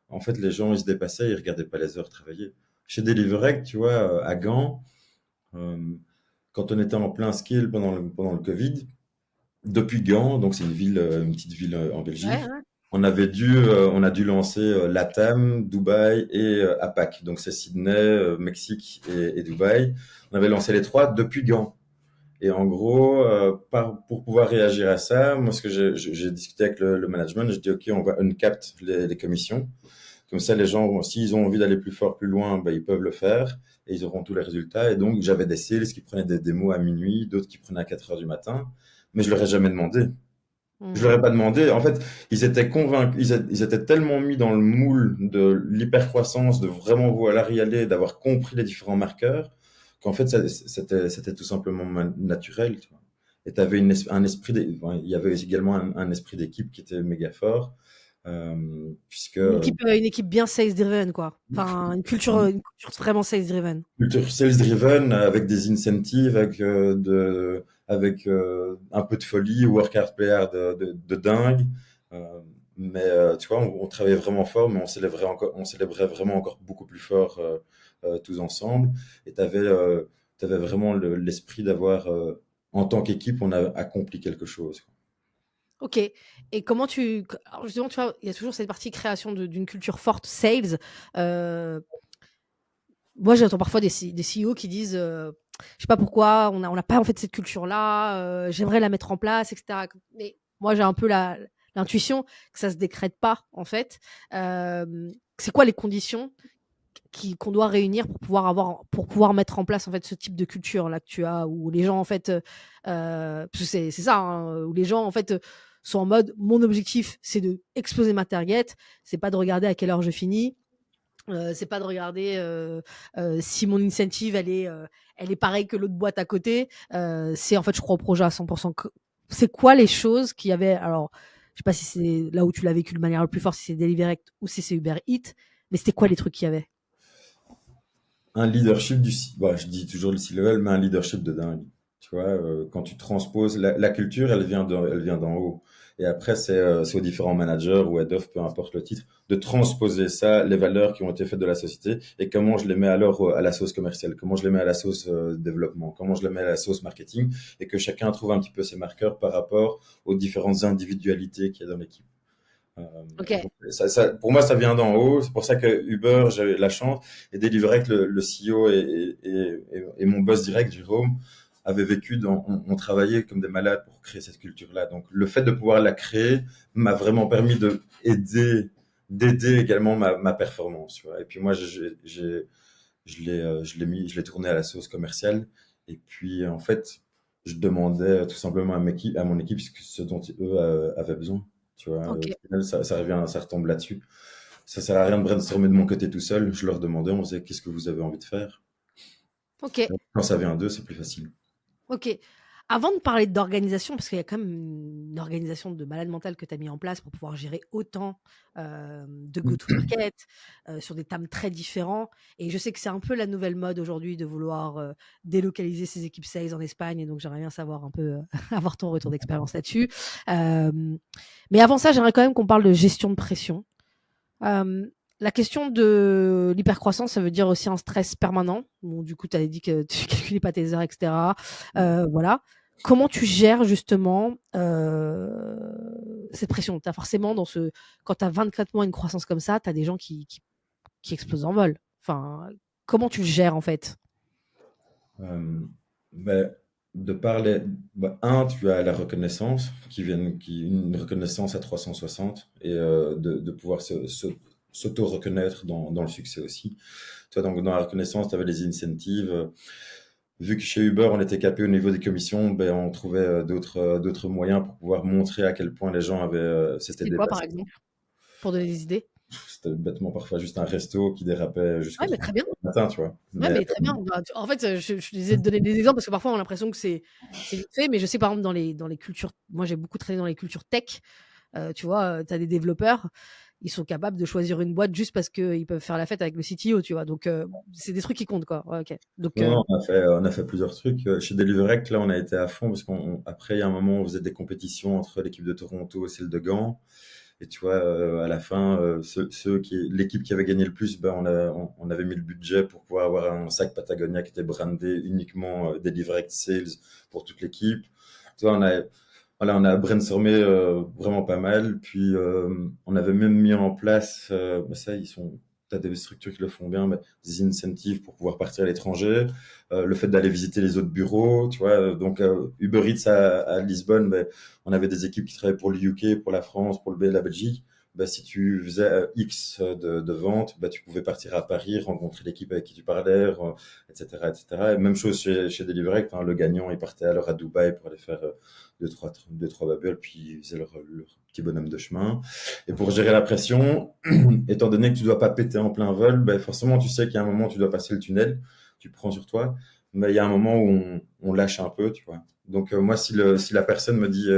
en fait les gens ils se dépassaient, ils regardaient pas les heures travailler. Chez Deliverect, tu vois, à Gand, euh, quand on était en plein skill pendant le Covid, depuis Gand, donc c'est une petite ville en
Ouais,
Belgique,
ouais.
on a dû lancer LATAM, Dubaï et APAC. Donc c'est Sydney, Mexique et Dubaï. On avait lancé les trois depuis Gand. Et en gros, pour pouvoir réagir à ça, moi, ce que j'ai discuté avec le management, j'ai dit, OK, on va uncapped les commissions. Comme ça, les gens, s'ils ont envie d'aller plus fort, plus loin, ben, ils peuvent le faire et ils auront tous les résultats. Et donc, j'avais des sales qui prenaient des démos à minuit, d'autres qui prenaient à 4 heures du matin, mais je leur ai jamais demandé. Je leur ai
Mmh.
pas demandé. En fait, ils étaient convaincus, ils étaient tellement mis dans le moule de l'hypercroissance, de vraiment vouloir y aller, d'avoir compris les différents marqueurs, qu'en fait, c'était tout simplement naturel, tu vois. Et t'avais un esprit, il y avait également un esprit d'équipe qui était méga fort, puisque
Une équipe bien sales driven, quoi. Enfin, une culture vraiment sales driven.
culture sales driven avec des incentives, avec un peu de folie, work hard, play hard de dingue. Euh, mais tu vois, on travaillait vraiment fort, mais on célébrait vraiment encore beaucoup plus fort tous ensemble. Et t'avais vraiment l'esprit d'avoir, en tant qu'équipe, on a accompli quelque chose.
OK, et comment tu q alors justement, tu vois, il y a toujours cette partie création d'une culture forte sales. Heu, Moi, j'entends parfois des CEO qui disent, «Je sais pas pourquoi on n'a pas en fait cette culture-là, j'aimerais la mettre en place et cetera». Mais moi, j'ai un peu l'intuition que ça se décrète pas en fait. C'est quoi les conditions qu'on doit réunir pour pouvoir mettre en place en fait ce type de culture là que tu as, où les gens en fait, parce que c'est ça, hein, où les gens en fait, sont en mode: «Mon objectif, c'est de exploser ma target, c'est pas de regarder à quelle heure je finis, c'est pas de regarder, si mon incentive elle est pareille que l'autre boîte à côté, c'est en fait je crois au projet à 100%». C'est quoi les choses qu'il y avait, alors je sais pas si c'est là où tu l'as vécu de manière le plus forte, si c'est Deliverect ou si c'est Uber Eats, mais c'était quoi les trucs qu'il y avait?
Un leadership bah, je dis toujours le C-level, mais un leadership de dingue. Tu vois, quand tu transposes la culture, elle vient d'en haut. Et après, c'est aux différents managers ou head of, peu importe le titre, de transposer ça, les valeurs qui ont été faites de la société, et comment je les mets alors à la sauce commerciale, comment je les mets à la sauce développement, comment je les mets à la sauce marketing, et que chacun trouve un petit peu ses marqueurs par rapport aux différentes individualités qu'il y a dans l'équipe. Euh,
OK.
donc pour moi, ça vient d'en haut. C'est pour ça que Uber, j'avais la chance. Et Deliverect, le CEO et mon boss direct, Jérôme, avaient vécu on travaillait comme des malades pour créer cette culture-là. Donc, le fait de pouvoir la créer m'a vraiment permis d'aider également ma performance. Tu vois. Et puis moi, je l'ai tourné à la sauce commerciale. Et puis, en fait, je demandais tout simplement à mon équipe ce dont eux avaient besoin. Tu vois, au
OK.
final, ça retombe là-dessus. Ça sert à rien de brainstormer de mon côté tout seul. Je leur demandais, on disait, qu'est-ce que vous avez envie de faire?
OK.
Quand ça vient d'eux, c'est plus facile.
OK. Avant de parler d'organisation, parce qu'il y a quand même une organisation de malade mental que tu as mis en place pour pouvoir gérer autant, de go to market, sur des thèmes très différents, et je sais que c'est un peu la nouvelle mode aujourd'hui de vouloir, délocaliser ses équipes sales en Espagne, et donc j'aimerais bien savoir un peu, avoir ton retour d'expérience là-dessus. Hem, mais avant ça, j'aimerais quand même qu'on parle de gestion de pression. Hem, la question de l'hypercroissance, ça veut dire aussi un stress permanent. Bon, du coup, tu avais dit que tu calculais pas tes heures et cetera. Voilà. Comment tu gères justement, cette pression. Tu as forcément quand tu as 24 mois une croissance comme ça, tu as des gens qui explosent en vol. Enfin, comment tu le gères en fait?
Euh, ben, de par les, un, tu as la reconnaissance une reconnaissance à 360 et de pouvoir s'auto-reconnaître dans le succès aussi. Toi, donc, dans la reconnaissance, tu avais les incentives. Vu que chez Uber, on était capé au niveau des commissions, ben, on trouvait d'autres moyens pour pouvoir montrer à quel point les gens s'étaient
C'est quoi par
dépassés.
exemple? Pour donner des idées?
C'était bêtement parfois juste un resto qui dérapait jusqu'à
Ouais, mais
3
très bien.
heures du matin, tu vois.
Ouais,
Mais
mais très bien. Bah, en fait, je disais de donner des exemples parce que parfois on a l'impression que c'est vite fait, mais je sais par exemple dans les cultures, moi j'ai beaucoup traîné dans les cultures tech, tu vois, tu as des développeurs, ils sont capables de choisir une boîte juste parce qu'ils peuvent faire la fête avec le CTO, tu vois. Donc c'est des trucs qui comptent quoi. Ouais, OK. Donc
non, non, on a fait plusieurs trucs. Chez Deliverect, là, on a été à fond parce qu'après, il y a un moment, on faisait des compétitions entre l'équipe de Toronto et celle de Gand. Et tu vois, à la fin, l'équipe qui avait gagné le plus, ben, on avait mis le budget pour pouvoir avoir un sac Patagonia qui était brandé uniquement Deliverect Sales pour toute l'équipe. Tu vois, voilà, on a brainstormé vraiment pas mal. Puis, on avait même mis en place, ça, t'as des structures qui le font bien, mais des incentives pour pouvoir partir à l'étranger. Le fait d'aller visiter les autres bureaux, tu vois. Donc, Uber Eats à Lisbonne, ben, on avait des équipes qui travaillaient pour le UK, pour la France, pour la Belgique. Bah, si tu faisais X de ventes, bah, tu pouvais partir à Paris, rencontrer l'équipe avec qui tu parlais, etc., etc. Et même chose chez Deliverect, hein, le gagnant, il partait alors à Dubaï pour aller faire deux, trois babioles, puis ils faisaient leur petit bonhomme de chemin. Et pour gérer la pression, étant donné que tu dois pas péter en plein vol, ben forcément, tu sais qu'il y a un moment où tu dois passer le tunnel, tu prends sur toi, mais il y a un moment où on lâche un peu, tu vois. Donc moi, si la personne me dit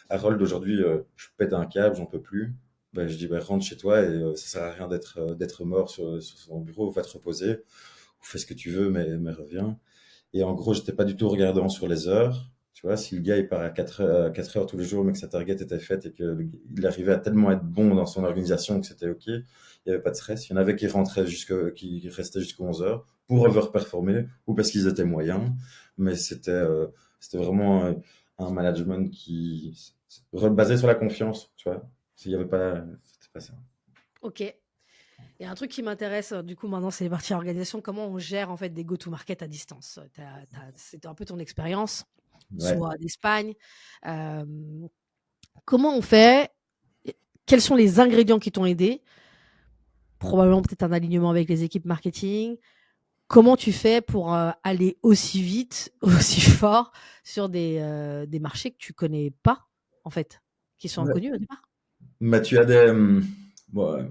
Harold, aujourd'hui, je pète un câble, j'en peux plus, ben, je dis ben, rentre chez toi et ça sert à rien d'être mort sur son bureau, va te reposer, ou fais ce que tu veux, mais reviens. Et en gros, j'étais pas du tout regardant sur les heures. Tu vois, si le gars il part à 4 heures tous les jours, mais que sa target était faite et qu'il arrivait à tellement être bon dans son organisation que c'était OK, il n'y avait pas de stress. Il y en avait qui restaient jusqu'à 11 heures pour overperformer ou parce qu'ils étaient moyens. Mais c'était vraiment un management basé sur la confiance, tu vois. S'il y avait pas, c'était pas ça.
OK. Et un truc qui m'intéresse, du coup, maintenant, c'est les parties organisation. Comment on gère en fait des go-to-market à distance? C'était un peu ton expérience,
Ouais.
soit d'Espagne. Comment on fait? Quels sont les ingrédients qui t'ont aidé? Probablement peut-être un alignement avec les équipes marketing. Comment tu fais pour aller aussi vite, aussi fort sur des marchés que tu connais pas, en fait, qui sont
Ouais.
inconnus au départ?
Mais tu as bon,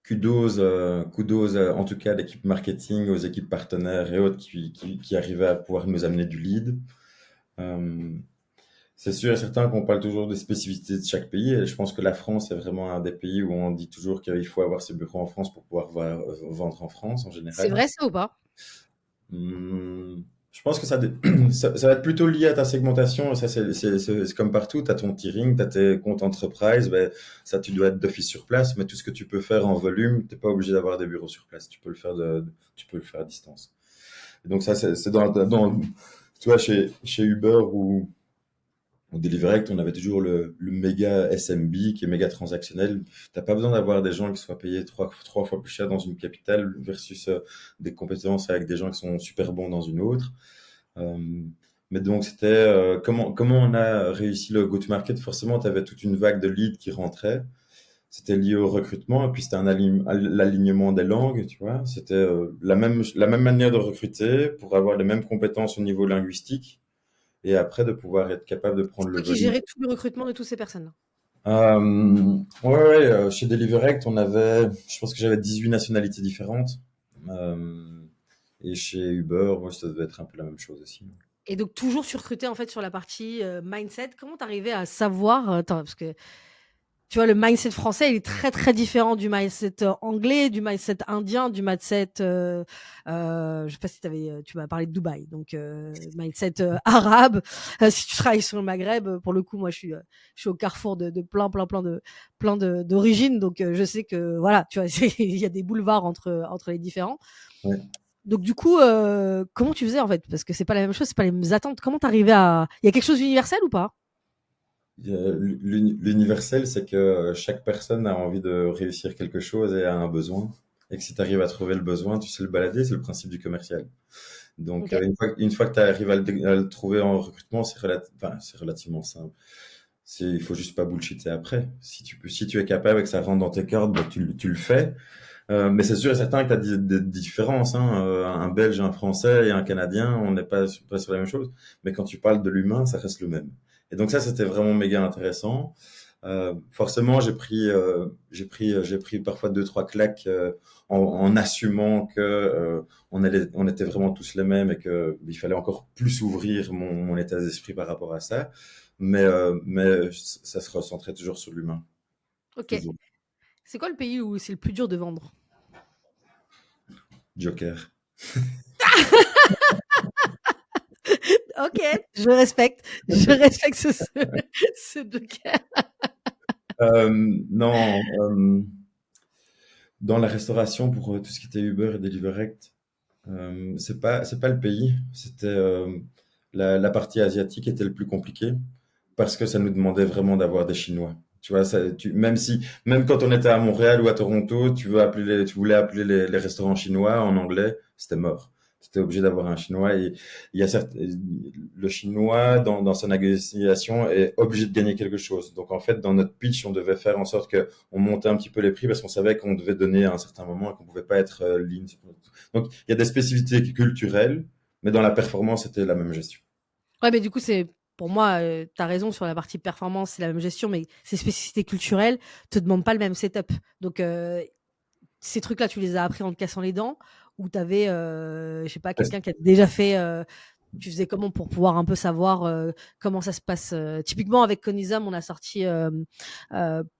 kudos en tout cas à l'équipe marketing, aux équipes partenaires et autres qui arrivaient à pouvoir nous amener du lead. Euh, c'est sûr et certain qu'on parle toujours des spécificités de chaque pays et je pense que la France est vraiment un des pays où on dit toujours qu'il faut avoir ses bureaux en France pour pouvoir vendre en France en
C'est
général.
vrai ça ou pas?
Je pense que ça va être plutôt lié à ta segmentation. Ça, c'est comme partout. Tu as ton tiering, tu as tes comptes entreprise. Ben, ça, tu dois être d'office sur place. Mais tout ce que tu peux faire en volume, tu n'es pas obligé d'avoir des bureaux sur place. Tu peux le faire, tu peux le faire à distance. Et donc, ça, c'est tu vois, chez Uber ou Deliverect, on avait toujours le méga SMB qui est méga transactionnel. T'as pas besoin d'avoir des gens qui soient payés trois fois plus cher dans une capitale versus des compétences avec des gens qui sont super bons dans une autre. Euh, mais donc, c'était comment on a réussi le go-to-market. Forcément, tu avais toute une vague de leads qui rentraient. C'était lié au recrutement et puis c'était l'alignement des langues, tu vois. C'était la même manière de recruter pour avoir les mêmes compétences au niveau linguistique et après de pouvoir être capable de
C'est
prendre le
toi qui
volume.
gérais tout le recrutement de toutes ces personnes-là?
Ouais, chez Deliverect, je pense que j'avais 18 nationalités différentes. Euh, et chez Uber, moi, ça devait être un peu la même chose aussi.
Et donc toujours tu recrutais en fait sur la partie, mindset. Comment tu arrivais à savoir, attends parce que tu vois le mindset français il est très, très différent du mindset, anglais, du mindset indien, du mindset, je sais pas si tu m'as parlé de Dubaï, donc mindset, arabe. Si tu travailles sur le Maghreb, pour le coup moi je suis au carrefour de plein d'origines, donc je sais que voilà, tu vois? Il y a des boulevards entre les différents.
Ouais.
Donc du coup, comment tu faisais en fait? Parce que c'est pas la même chose, c'est pas les mêmes attentes. Comment tu arrivais à il y a quelque chose d'universel ou pas?
L'universel, c'est que chaque personne a envie de réussir quelque chose et a un besoin. Et que si tu arrives à trouver le besoin, tu sais le balader, c'est le principe du commercial. Donc,
Ok.
une fois que tu arrives à le trouver en recrutement, enfin, c'est relativement simple. Il faut juste pas bullshiter après. Si tu es capable et que ça rentre dans tes cordes, bah, tu le fais. Mais c'est sûr et certain que tu as des différences. Hein. Un Belge, un Français et un Canadien, on n'est pas sur la même chose. Mais quand tu parles de l'humain, ça reste le même. Et donc ça, c'était vraiment méga intéressant. Forcément, j'ai pris parfois deux, trois claques en assumant que on était vraiment tous les mêmes et que il fallait encore plus ouvrir mon état d'esprit par rapport à ça. Mais ça se recentrait toujours sur l'humain,
Ok.
toujours.
C'est quoi le pays où c'est le plus dur de vendre?
Joker.
Ok, je respecte. Je respecte ce joker.
Non, dans la restauration pour tout ce qui était Uber et Deliverect, c'est pas le pays, c'était la partie asiatique était le plus compliqué parce que ça nous demandait vraiment d'avoir des Chinois. Tu vois, même quand on était à Montréal ou à Toronto, tu voulais appeler les restaurants chinois en anglais, c'était mort. Tu étais obligé d'avoir un chinois et il y a certes, le chinois dans sa négociation est obligé de gagner quelque chose. Donc en fait, dans notre pitch, on devait faire en sorte que on montait un petit peu les prix parce qu'on savait qu'on devait donner à un certain moment et qu'on pouvait pas être lean. Donc il y a des spécificités culturelles, mais dans la performance, c'était la même gestion.
Ouais, mais du coup, c'est pour moi, tu as raison sur la partie performance, c'est la même gestion, mais ces spécificités culturelles te demandent pas le même setup. Donc, ces trucs-là, tu les as appris en te cassant les dents ou tu avais, je sais pas, quelqu'un qui a déjà fait, tu faisais comment pour pouvoir un peu savoir comment ça se passe typiquement avec Conisum, on a sorti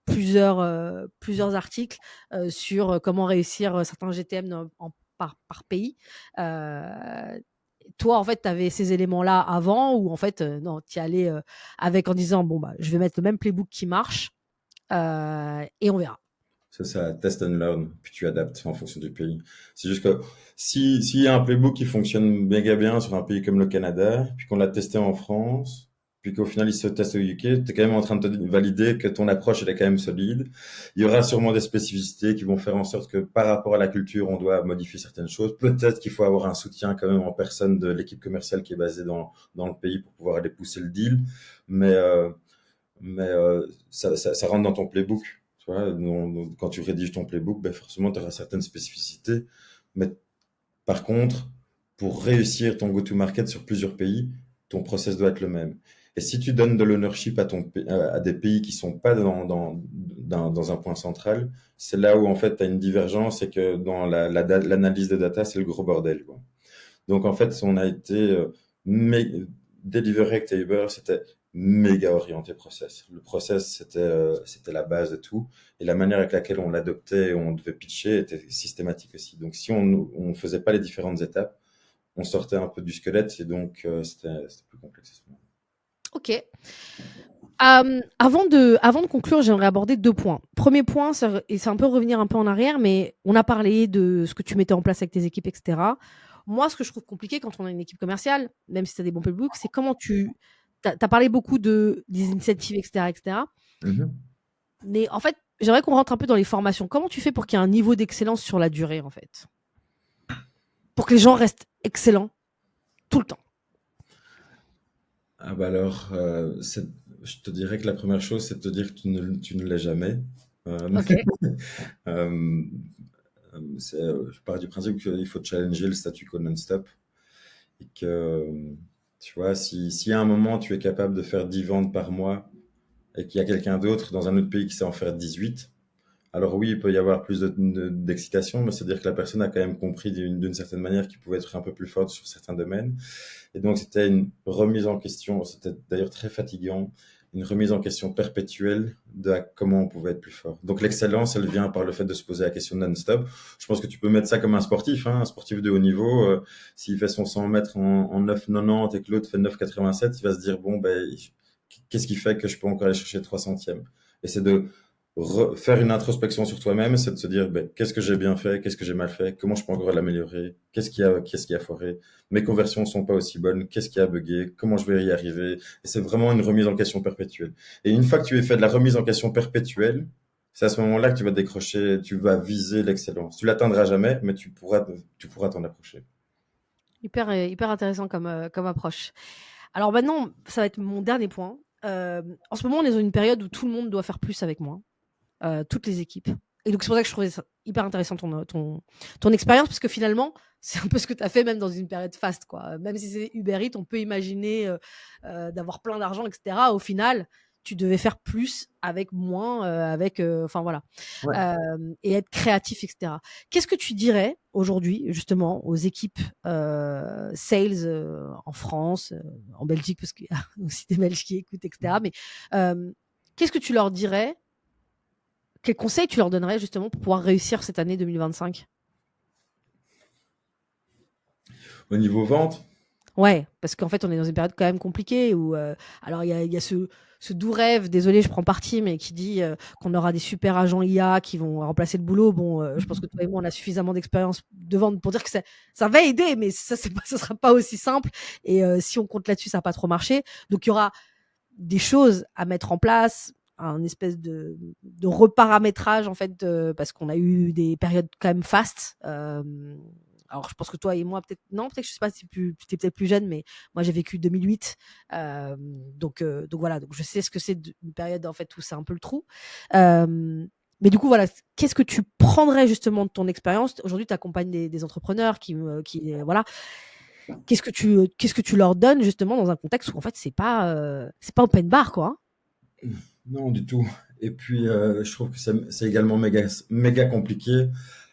plusieurs articles sur comment réussir certains GTM par pays. Euh, Toi, en fait, tu avais ces éléments-là avant ou en fait, non, tu y allais avec en disant, bon, bah, je vais mettre le même playbook qui marche et on verra.
C'est ça, test and learn, puis tu adaptes en fonction du pays. C'est juste que s'il y a un playbook qui fonctionne méga bien sur un pays comme le Canada, puis qu'on l'a testé en France, puis qu'au final il se teste au UK, tu es quand même en train de te valider que ton approche elle est quand même solide. Il y aura sûrement des spécificités qui vont faire en sorte que par rapport à la culture, on doit modifier certaines choses. Peut-être qu'il faut avoir un soutien quand même en personne de l'équipe commerciale qui est basée dans le pays pour pouvoir aller pousser le deal. Mais, ça rentre dans ton playbook. Tu vois, quand tu rédiges ton playbook, ben forcément, tu auras certaines spécificités. Mais par contre, pour réussir ton go-to-market sur plusieurs pays, ton process doit être le même. Et si tu donnes de l'ownership à des pays qui sont pas dans un point central, c'est là où en fait tu as une divergence et que dans l'analyse de data, c'est le gros bordel, quoi. Donc en fait, on a été Delivery et Uber, c'était méga orienté process. Le process, c'était la base de tout. Et la manière avec laquelle on l'adoptait et on devait pitcher était systématique aussi. Donc si on faisait pas les différentes étapes, on sortait un peu du squelette et donc c'était plus complexe.
Ok. Avant de conclure, j'aimerais aborder deux points. Premier point, et c'est un peu revenir un peu en arrière, mais on a parlé de ce que tu mettais en place avec tes équipes, etc. Moi, ce que je trouve compliqué quand on a une équipe commerciale, même si tu as des bons playbooks, c'est comment tu. Tu as parlé beaucoup des incentives, etc., etc.
Mhm.
Mais en fait, j'aimerais qu'on rentre un peu dans les formations. Comment tu fais pour qu'il y ait un niveau d'excellence sur la durée, en fait? Pour que les gens restent excellents tout le temps.
Ah bah alors, je te dirais que la première chose, c'est de te dire que tu ne l'es jamais. Euh,
Ok.
euh, je pars du principe qu'il faut challenger le statu quo non-stop et que, tu vois, si à un moment tu es capable de faire 10 ventes par mois et qu'il y a quelqu'un d'autre dans un autre pays qui sait en faire 18, alors oui, il peut y avoir plus d'excitation, mais c'est-à-dire que la personne a quand même compris d'une certaine manière qu'il pouvait être un peu plus forte sur certains domaines. Et donc, c'était une remise en question, c'était d'ailleurs très fatigant, une remise en question perpétuelle comment on pouvait être plus fort. Donc, l'excellence, elle vient par le fait de se poser la question non-stop. Je pense que tu peux mettre ça comme un sportif, hein, un sportif de haut niveau. S'il fait son 100 mètres en 9,90 et que l'autre fait 9,87, il va se dire, bon, ben, qu'est-ce qui fait que je peux encore aller chercher 3 centièmes? Et c'est de faire une introspection sur toi-même, c'est de se dire, ben, qu'est-ce que j'ai bien fait, qu'est-ce que j'ai mal fait, comment je peux encore l'améliorer, qu'est-ce qui a foiré, mes conversions sont pas aussi bonnes, qu'est-ce qui a bugué, comment je vais y arriver. Et c'est vraiment une remise en question perpétuelle. Et une fois que tu as fait de la remise en question perpétuelle, c'est à ce moment-là que tu vas décrocher, tu vas viser l'excellence. Tu l'atteindras jamais, mais tu pourras t'en approcher.
Hyper intéressant comme approche. Alors maintenant, ça va être mon dernier point. En ce moment, on est dans une période où tout le monde doit faire plus avec moins, toutes les équipes. Et donc, c'est pour ça que je trouvais ça hyper intéressant ton expérience, parce que finalement, c'est un peu ce que tu as fait même dans une période faste, quoi. Même si c'est Uber Eats, on peut imaginer d'avoir plein d'argent, etc. Au final, tu devais faire plus avec moins, enfin voilà,
Ouais.
et être créatif, etc. Qu'est-ce que tu dirais aujourd'hui, justement, aux équipes sales en France, en Belgique, parce qu'il y a aussi des Belges qui écoutent, etc. Mais qu'est-ce que tu leur dirais? Quels conseils tu leur donnerais justement pour pouvoir réussir cette année 2025?
Au niveau vente,
Ouais, parce qu'en fait, on est dans une période quand même compliquée où, alors il y a ce doux rêve, désolé, je prends parti, mais qui dit qu'on aura des super agents IA qui vont remplacer le boulot. Bon, je pense que toi et moi, on a suffisamment d'expérience de vente pour dire que ça va aider, mais ça, ça sera pas aussi simple. Et si on compte là-dessus, ça va pas trop marcher. Donc, il y aura des choses à mettre en place, un espèce de reparamétrage en fait, parce qu'on a eu des périodes quand même fastes. Alors je pense que toi et moi peut-être non, peut-être que je sais pas si tu es peut-être plus jeune, mais moi j'ai vécu 2008, donc voilà, donc je sais ce que c'est une période en fait où c'est un peu le trou. Mais du coup voilà, qu'est-ce que tu prendrais justement de ton expérience? Aujourd'hui, tu accompagnes des entrepreneurs voilà, qu'est-ce que tu leur donnes justement dans un contexte où en fait c'est pas open bar quoi, hein.
non, du tout. Et puis, je trouve que c'est également méga compliqué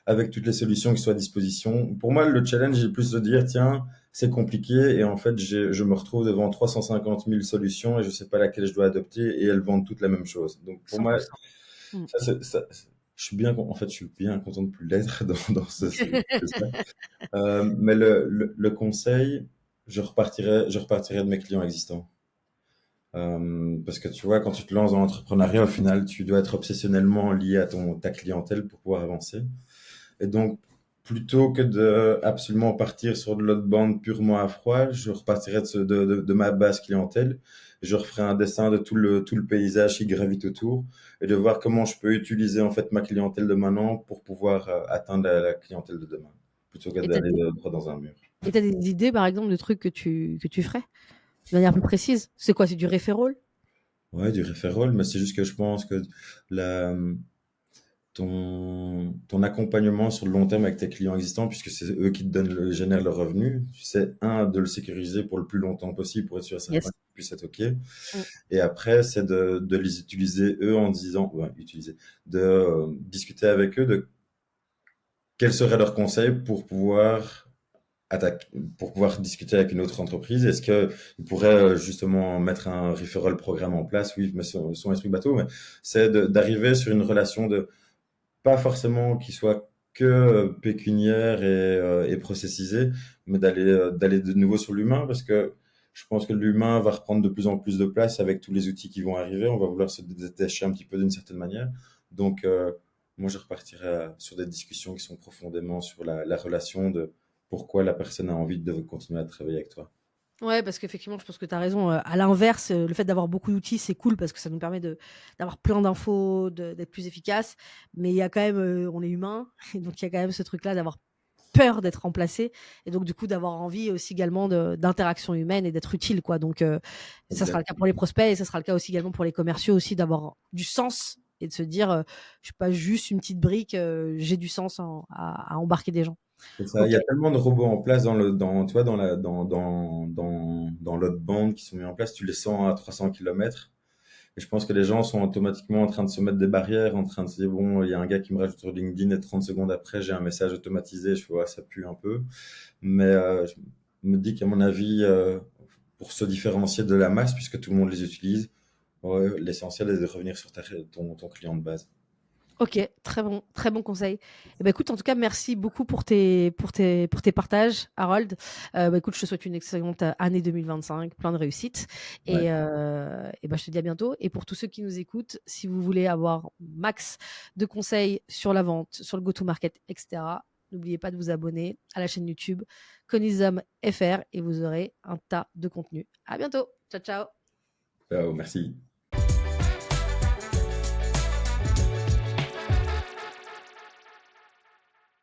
avec toutes les solutions qui sont à disposition. Pour moi, le challenge est plus de dire, tiens, c'est compliqué et en fait, je me retrouve devant 350 000 solutions et je sais pas laquelle je dois adopter et elles vendent toutes la même chose. Donc, pour moi,
100%. Mm.
je suis bien, en fait, je suis bien content de plus l'être dans ça. Mais le conseil, je repartirais de mes clients existants. Parce que tu vois, quand tu te lances dans l'entrepreneuriat, au final, tu dois être obsessionnellement lié à ta clientèle pour pouvoir avancer. Et donc, plutôt que de absolument partir sur de l'outbound purement à froid, je repartirais de ma base clientèle. Je referai un dessin de tout le paysage qui gravite autour et de voir comment je peux utiliser en fait ma clientèle de maintenant pour pouvoir atteindre la clientèle de demain, plutôt que
Et tu as
d'aller droit dans un mur.
des idées, par exemple, de trucs que tu ferais de manière plus précise? C'est quoi? C'est du referral?
Ouais, du referral, mais c'est juste que je pense que la, ton accompagnement sur le long terme avec tes clients existants, puisque c'est eux qui te donnent génèrent le revenu, c'est un, de le sécuriser pour le plus longtemps possible pour être sûr et certain
Yes.
qu'ils puissent être OK.
Mm.
Et après, c'est de les utiliser eux en disant, ouais, utiliser, de discuter avec eux de quels seraient leurs conseils pour pouvoir pour pouvoir discuter avec une autre entreprise. Est-ce qu'ils pourraient justement mettre un referral programme en place? Oui, mais son esprit bateau, mais c'est d'arriver sur une relation de pas forcément qu'il soit que pécuniaire et processisé, mais d'aller de nouveau sur l'humain, parce que je pense que l'humain va reprendre de plus en plus de place avec tous les outils qui vont arriver. On va vouloir se détacher un petit peu d'une certaine manière. Donc, moi, je repartirai sur des discussions qui sont profondément sur la relation de pourquoi la personne a envie de continuer à travailler avec toi.
Ouais, parce qu'effectivement, je pense que tu as raison. À l'inverse, le fait d'avoir beaucoup d'outils, c'est cool parce que ça nous permet d'avoir plein d'infos, d'être plus efficace. Mais il y a quand même, on est humain, et donc il y a quand même ce truc-là d'avoir peur d'être remplacé, et donc du coup d'avoir envie aussi également d'interaction humaine et d'être utile, quoi. Donc ça sera le
Exact.
cas pour les prospects et ça sera le cas aussi également pour les commerciaux aussi d'avoir du sens et de se dire, je suis pas juste une petite brique, j'ai du sens à embarquer des gens.
C'est ça. Il y
Ok.
a tellement de robots en place tu vois, dans l'autre bande qui sont mis en place. Tu les sens à 300 km. Et je pense que les gens sont automatiquement en train de se mettre des barrières, en train de se dire, bon, il y a un gars qui me rajoute sur LinkedIn et 30 secondes après, j'ai un message automatisé. Je fais, ouais, ça pue un peu. Mais je me dis qu'à mon avis, pour se différencier de la masse, puisque tout le monde les utilise, ouais, l'essentiel est de revenir sur ton client de base.
OK, très bon conseil. Et ben, écoute, en tout cas, merci beaucoup pour tes partages, Harold. Bah, écoute, je te souhaite une excellente année 2025, plein de réussite
Ouais.
et bah, je te dis à bientôt et pour tous ceux qui nous écoutent, si vous voulez avoir max de conseils sur la vente, sur le go-to-market et cetera, n'oubliez pas de vous abonner à la chaîne YouTube Conisum FR et vous aurez un tas de contenu. À bientôt. Ciao, ciao.
Ciao, merci.